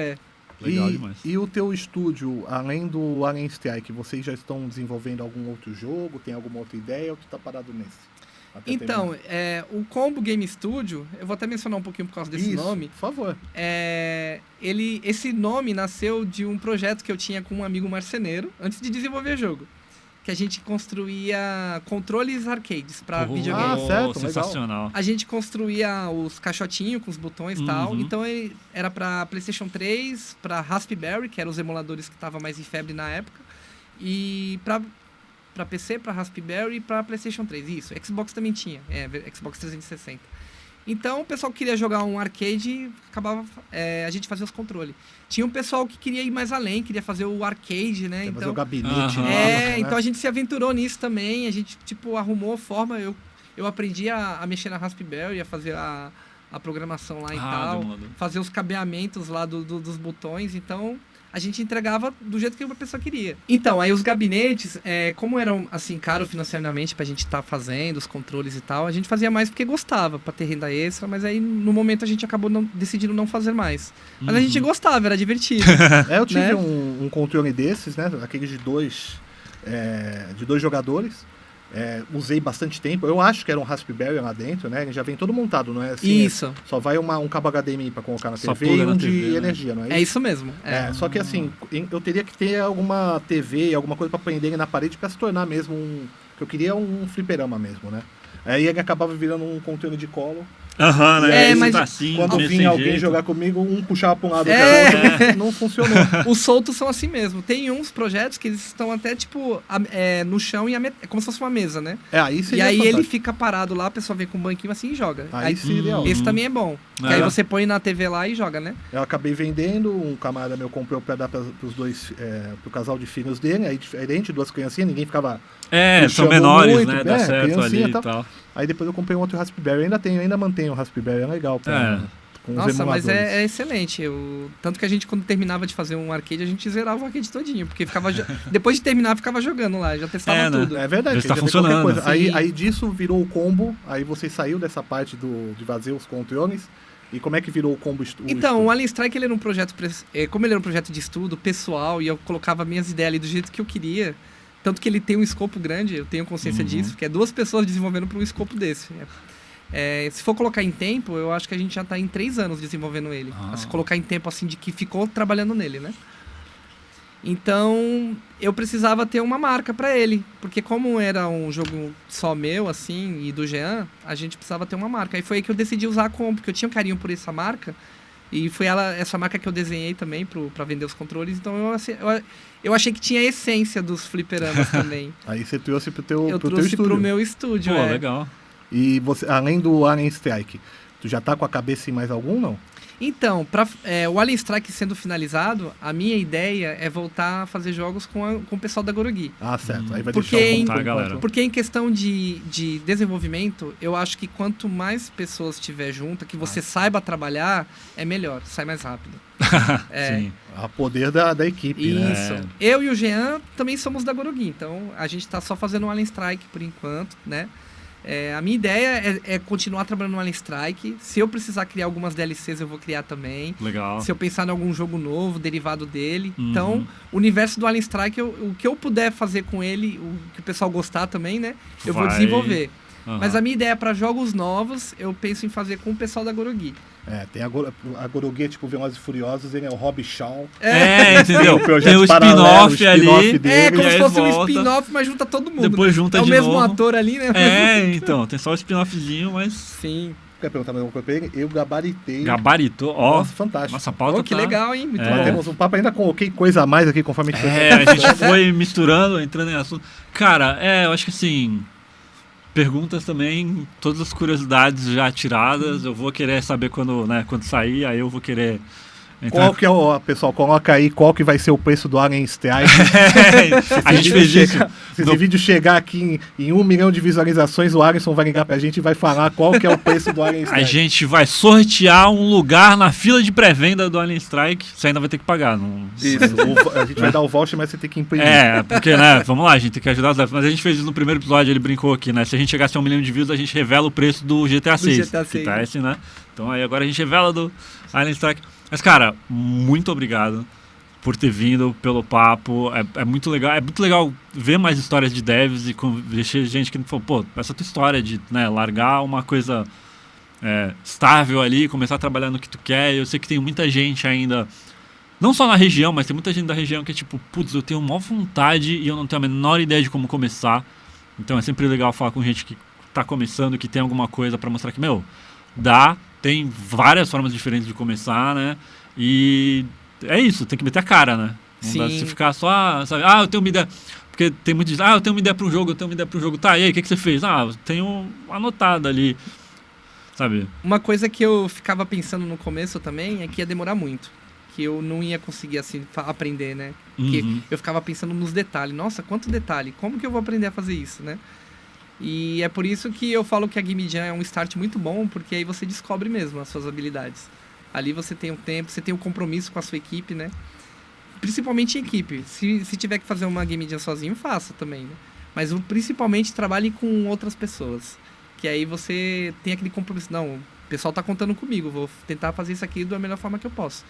Legal demais. E o teu estúdio, além do Alien Strike, vocês já estão desenvolvendo algum outro jogo? Tem alguma outra ideia ou tu tá parado nesse? Então, o Combo Game Studio, eu vou até mencionar um pouquinho por causa desse nome. Por favor. Esse nome nasceu de um projeto que eu tinha com um amigo marceneiro, antes de desenvolver o jogo. Que a gente construía controles arcades para videogame. Certo, sensacional. Legal. A gente construía os caixotinhos com os botões e tal. Então era para PlayStation 3, para Raspberry, que eram os emuladores que estavam mais em febre na época. E para PC, para Raspberry e para PlayStation 3. Isso, Xbox também tinha. Xbox 360. Então o pessoal que queria jogar um arcade, a gente fazia os controles. Tinha um pessoal que queria ir mais além, queria fazer o arcade, né? Fazer o gabinete. Então a gente se aventurou nisso também. A gente arrumou forma. Eu aprendi a mexer na Raspberry, a fazer a programação lá e tal. Fazer os cabeamentos lá dos botões. Então a gente entregava do jeito que a pessoa queria. Então, aí os gabinetes, como eram assim, caro financeiramente pra gente estar fazendo os controles e tal, a gente fazia mais porque gostava, pra ter renda extra, mas aí no momento a gente acabou decidindo não fazer mais. Mas a gente gostava, era divertido. Eu tive um controle desses, né? Aqueles de dois jogadores. Usei bastante tempo. Eu acho que era um Raspberry lá dentro, né? Ele já vem todo montado, não é assim? Isso. Só vai um cabo HDMI para colocar na só TV e um de TV, energia, não é isso? É isso mesmo. Só que assim, eu teria que ter alguma TV, alguma coisa para prender ele na parede para se tornar mesmo que eu queria um fliperama mesmo, né? Aí ele acabava virando um controle de colo. Né? Mas quando vinha alguém jogar comigo, um puxava para um lado, não funcionou. Os soltos são assim mesmo. Tem uns projetos que eles estão até no chão e como se fosse uma mesa, né? Aí seria aí fantástico. ele fica parado lá, a pessoa vem com um banquinho assim e joga. Aí seria esse também é bom. Que aí você põe na TV lá e joga, né? Eu acabei vendendo, um camarada meu comprou para dar para os dois, pro casal de filhos dele, aí diferente, duas criancinhas, ninguém ficava... são menores, muito, né? Dá certo ali e tal. Aí depois eu comprei um outro Raspberry, ainda mantenho o Raspberry, é legal. Com Nossa, os emuladores. mas é excelente. Tanto que a gente, quando terminava de fazer um arcade, a gente zerava o arcade todinho, porque depois de terminar, ficava jogando lá, já testava tudo. É verdade. Já está funcionando. Coisa. Aí disso virou o combo, aí você saiu dessa parte de fazer os controles. E como é que virou o combo Então, o Alien Strike, ele era um projeto, como ele era um projeto de estudo pessoal, e eu colocava minhas ideias ali do jeito que eu queria, tanto que ele tem um escopo grande, eu tenho consciência disso, que é 2 pessoas desenvolvendo para um escopo desse. Se for colocar em tempo, eu acho que a gente já está em 3 anos desenvolvendo ele. Se colocar em tempo assim de que ficou trabalhando nele, né? Então, eu precisava ter uma marca para ele, porque como era um jogo só meu, assim, e do Jean, a gente precisava ter uma marca. Aí foi aí que eu decidi usar a Combo, porque eu tinha um carinho por essa marca, e foi essa marca que eu desenhei também para vender os controles, então eu achei que tinha a essência dos fliperamas também. Aí você trouxe pro teu estúdio. Eu teu trouxe estúdio. pro meu estúdio, Pô, legal. E você, além do Alien Strike, tu já tá com a cabeça em mais algum, não? Então, o Alien Strike sendo finalizado, a minha ideia é voltar a fazer jogos com o pessoal da Gorogi. Ah, certo. Aí vai Porque deixar em- Tá, galera. Porque em questão de desenvolvimento, eu acho que quanto mais pessoas tiver junto, que você saiba trabalhar, é melhor, sai mais rápido. Sim. a poder da equipe, né? Isso. Eu e o Jean também somos da Gorogi, então a gente tá só fazendo um Alien Strike por enquanto, né? A minha ideia é continuar trabalhando no Alien Strike. Se eu precisar criar algumas DLCs, eu vou criar também. Legal. Se eu pensar em algum jogo novo, derivado dele. Uhum. Então, o universo do Alien Strike, o que eu puder fazer com ele, o que o pessoal gostar também, né? Eu vou Vai. desenvolver. Aham. Mas a minha ideia para jogos novos, eu penso em fazer com o pessoal da Gorogi. Tem a Gorogi, tipo, Velozes e Furiosos, ele é o Rob Shaw. Entendeu? Tem um projeto Tem o paralelo, o spin-off ali. spin-off dele. Como e se aí fosse um volta. spin-off, mas junta todo mundo. Depois né? junta É o de mesmo novo. ator ali, né? Então, tem só o spin-offzinho, mas Sim. Quer perguntar mais alguma coisa pra ele? Eu gabaritei. gabaritou. Ó, Nossa, fantástico. nossa pauta Pô, que tá... legal, hein? Muito É. bom. Temos um papo, ainda coloquei coisa a mais aqui conforme a gente A gente foi misturando, entrando em assunto. Cara, eu acho que assim... Perguntas também, todas as curiosidades já tiradas. Eu vou querer saber quando sair, aí eu vou querer entrar. Qual que é o... Pessoal, coloca aí qual que vai ser o preço do Alien Strike. A gente fez isso. Se esse vídeo chegar aqui em 1 milhão de visualizações, o Alisson vai ligar pra gente e vai falar qual que é o preço do Alien A Strike. gente vai sortear um lugar na fila de pré-venda do Alien Strike. Você ainda vai ter que pagar. Não... Isso, a gente vai dar o voucher, mas você tem que imprimir. Porque, né, vamos lá, a gente tem que ajudar os devs. Mas a gente fez isso no primeiro episódio, ele brincou aqui, né? Se a gente chegasse a 1 milhão de views, a gente revela o preço do GTA 6. GTA Que 6, tá né? assim, né? Então aí agora a gente revela do Alien Strike. Mas, cara, muito obrigado por ter vindo, pelo papo. É muito legal ver mais histórias de devs e conhecer gente que falou, pô, essa tua história de, né, largar uma coisa estável ali, começar a trabalhar no que tu quer. Eu sei que tem muita gente ainda, não só na região, mas tem muita gente da região que é tipo, putz, eu tenho maior vontade e eu não tenho a menor ideia de como começar. Então é sempre legal falar com gente que tá começando, que tem alguma coisa pra mostrar que, tem várias formas diferentes de começar, né? E é isso, tem que meter a cara, né? Não dá Sim. se ficar só, sabe? Eu tenho uma ideia. Porque tem muitos que dizem, eu tenho uma ideia para um jogo, Tá, e aí, o que você fez? Eu tenho anotada ali, sabe? Uma coisa que eu ficava pensando no começo também é que ia demorar muito. Que eu não ia conseguir, assim, aprender, né? Porque Uhum. eu ficava pensando nos detalhes. Nossa, quanto detalhe! Como que eu vou aprender a fazer isso, né? E é por isso que eu falo que a Game Jam é um start muito bom, porque aí você descobre mesmo as suas habilidades. Ali você tem um tempo, você tem um compromisso com a sua equipe, né? Principalmente em equipe. Se tiver que fazer uma Game Jam sozinho, faça também, né? Mas principalmente trabalhe com outras pessoas. Que aí você tem aquele compromisso. Não, o pessoal tá contando comigo, vou tentar fazer isso aqui da melhor forma que eu posso.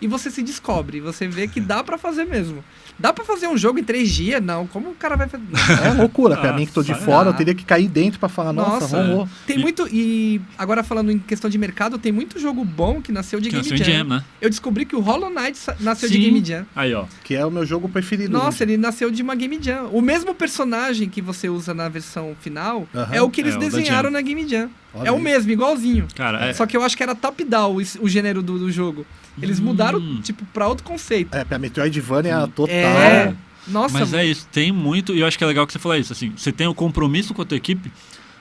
E você se descobre, você vê que dá pra fazer mesmo. Dá pra fazer um jogo em 3 dias? Não, como o cara vai fazer? É loucura, pra mim que tô de Nossa, fora, eu teria que cair dentro pra falar, nossa, rolou. Tem muito. E agora falando em questão de mercado, tem muito jogo bom que nasceu de Que Game nasceu em Jam. Jam, né? Eu descobri que o Hollow Knight nasceu de Sim. Game Jam. Aí, ó. Que é o meu jogo preferido. Nossa, ele nasceu de uma Game Jam. O mesmo personagem que você usa na versão final Aham. é o que eles É, o da desenharam Jam. na Game Jam. Olha É o aí. mesmo, igualzinho. Cara, Só que eu acho que era top-down o gênero do jogo. Eles mudaram, tipo, pra outro conceito. Pra Metroidvania total. É. Nossa, mas é isso, tem muito, e eu acho que é legal que você falou isso, assim, você tem o compromisso com a tua equipe,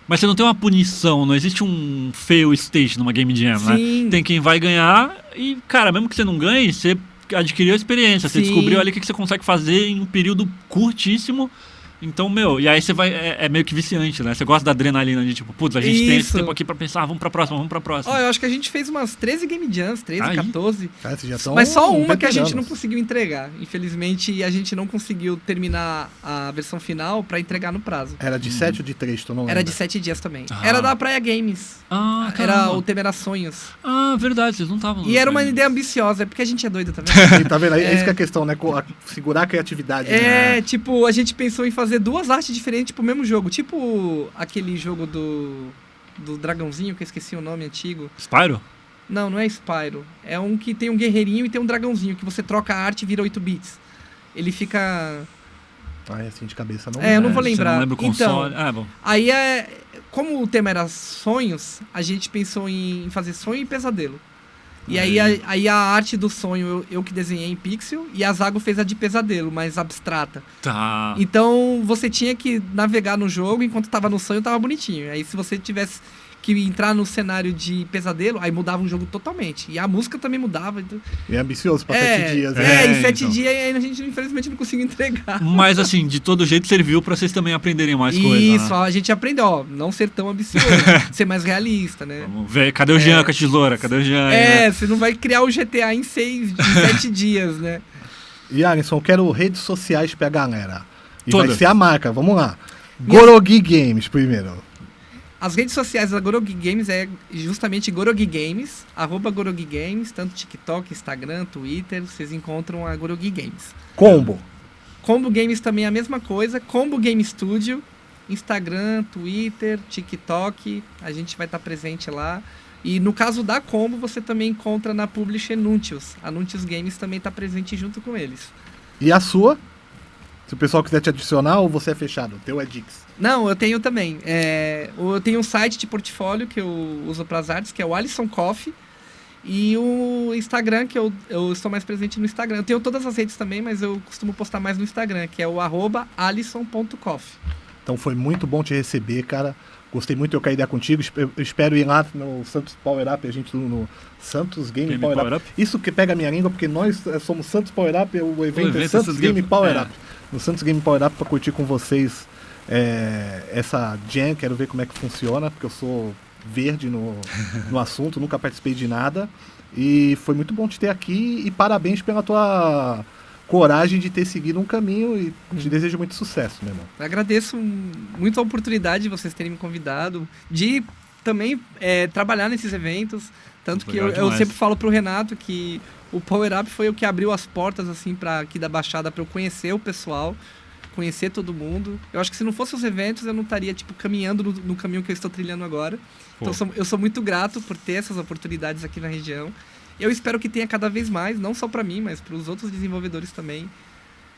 mas você não tem uma punição, não existe um fail stage numa Game Jam, Sim. né? Tem quem vai ganhar e, cara, mesmo que você não ganhe, você adquiriu a experiência, você Sim. descobriu ali o que você consegue fazer em um período curtíssimo. Então, e aí você vai, é meio que viciante, né? Você gosta da adrenalina de tipo, putz, a gente tem esse Isso. tempo aqui pra pensar, vamos pra próxima. Ó, eu acho que a gente fez umas 13 Game Jams, 13, Aí. 14. Cara, vocês já são Mas só uma que a gente não veteranos. conseguiu entregar. Infelizmente, a gente não conseguiu terminar a versão final pra entregar no prazo. Era de 7 ou de 3, tu não lembra? Era de 7 dias também. Ah. Era da Praia Games. Ah, Era caramba. o tema era sonhos. Ah, verdade, vocês não estavam. E era uma ideia ambiciosa, é porque a gente é doido também. E tá vendo? Isso que é a questão, né? Segurar a criatividade. né? Tipo, a gente pensou em fazer 2 artes diferentes pro mesmo jogo. Tipo aquele jogo do dragãozinho, que eu esqueci o nome antigo. Spyro? Não, não é Spyro. É um que tem um guerreirinho e tem um dragãozinho, que você troca a arte e vira 8 bits. Ele fica... Assim, de cabeça não. Eu não vou Você lembrar. não lembra o console. Bom. Aí como o tema era sonhos, a gente pensou em fazer sonho e pesadelo. E aí a arte do sonho eu que desenhei em pixel e a Zago fez a de pesadelo, mais abstrata. Tá. Então você tinha que navegar no jogo enquanto tava no sonho tava bonitinho. Aí se você tivesse que entrar no cenário de pesadelo, aí mudava o jogo totalmente. E a música também mudava. Então... E é ambicioso pra 7 dias, né? em 7 então. dias a gente infelizmente não conseguiu entregar. Mas assim, de todo jeito serviu pra vocês também aprenderem mais coisas. Isso, Né? a gente aprendeu, ó, não ser tão ambicioso, ser mais realista, né? Vamos ver, cadê o Jean com a tesoura? Cadê o Jean? É, você não vai criar o GTA em 7 dias, né? E Alisson, eu quero redes sociais pra galera. E Todas. vai ser a marca, vamos lá. Gorogi Games primeiro. As redes sociais da Gorogi Games é justamente Gorogi Games, @Gorogi Games, tanto TikTok, Instagram, Twitter, vocês encontram a Gorogi Games. Combo. Combo Games também é a mesma coisa, Combo Game Studio, Instagram, Twitter, TikTok, a gente vai estar presente lá. E no caso da Combo, você também encontra na publisher Nuntius. A Nuntius Games também está presente junto com eles. E a sua? Se o pessoal quiser te adicionar ou você é fechado? O teu é Dix. Não, eu tenho também. Eu tenho um site de portfólio que eu uso para as artes, que é o Alisson Coffee. E o Instagram, que eu estou mais presente no Instagram. Eu tenho todas as redes também, mas eu costumo postar mais no Instagram, que é o @alisson.coffee. Então foi muito bom te receber, cara. Gostei muito de trocar ideia contigo. Eu espero ir lá no Santos Power Up, a gente no Santos Game Power Up. Isso que pega a minha língua, porque nós somos Santos Power Up, o evento é Santos Game Power Up. No Santos Game Power Up, para curtir com vocês essa jam, quero ver como é que funciona, porque eu sou verde no assunto, nunca participei de nada. E foi muito bom te ter aqui e parabéns pela tua coragem de ter seguido um caminho e te desejo muito sucesso, meu irmão. Agradeço muito a oportunidade de vocês terem me convidado, de também trabalhar nesses eventos, tanto que eu sempre falo pro Renato que o Power Up foi o que abriu as portas assim para aqui da Baixada para eu conhecer o pessoal, conhecer todo mundo. Eu acho que se não fosse os eventos eu não estaria caminhando no caminho que eu estou trilhando agora. Pô. Então eu sou muito grato por ter essas oportunidades aqui na região. Eu espero que tenha cada vez mais, não só para mim, mas para os outros desenvolvedores também.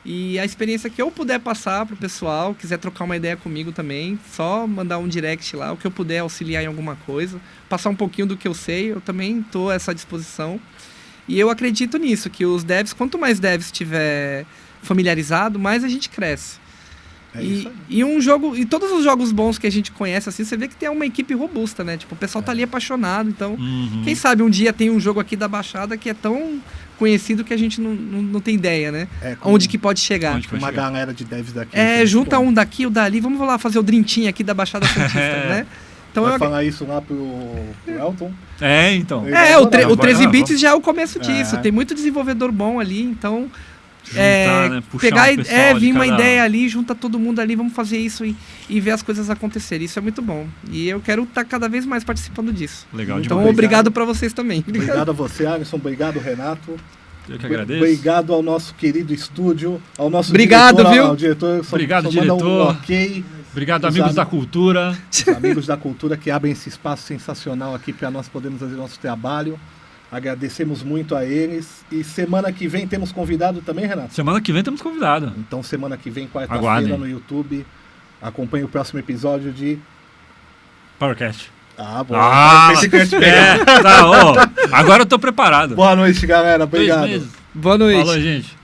E a experiência que eu puder passar pro pessoal, quiser trocar uma ideia comigo também, só mandar um direct lá, o que eu puder auxiliar em alguma coisa, passar um pouquinho do que eu sei, eu também estou a essa disposição. E eu acredito nisso, que os devs, quanto mais devs tiver familiarizado, mais a gente cresce. E todos os jogos bons que a gente conhece, assim, você vê que tem uma equipe robusta, né? Tipo, o pessoal tá ali apaixonado, então, quem sabe um dia tem um jogo aqui da Baixada que é tão conhecido que a gente não tem ideia, né? Onde que pode chegar. Uma galera de devs daqui. Junta um daqui, o dali, vamos lá fazer o Dream Team aqui da Baixada Santista, né? Então vai falar isso lá pro Elton? Então. O 13 Bits já é o começo disso. Tem muito desenvolvedor bom ali, então... Juntar, né? Vir uma ideia ali, junta todo mundo ali, vamos fazer isso e ver as coisas acontecerem. Isso é muito bom. E eu quero estar cada vez mais participando disso. Legal. Então, obrigado para vocês também. Obrigado a você, Alisson. Obrigado, Renato. Eu que agradeço. Obrigado ao nosso querido estúdio, ao nosso diretor, viu? Ao diretor. Obrigado, diretor. Obrigado, amigos da cultura. Os amigos da cultura que abrem esse espaço sensacional aqui para nós podermos fazer nosso trabalho. Agradecemos muito a eles. E semana que vem temos convidado também, Renato? Semana que vem temos convidado. Então, semana que vem, quarta-feira, no YouTube. Acompanhe o próximo episódio de Powercast. Bom. Agora eu tô preparado. Boa noite, galera. Obrigado. Boa noite. Falou, gente.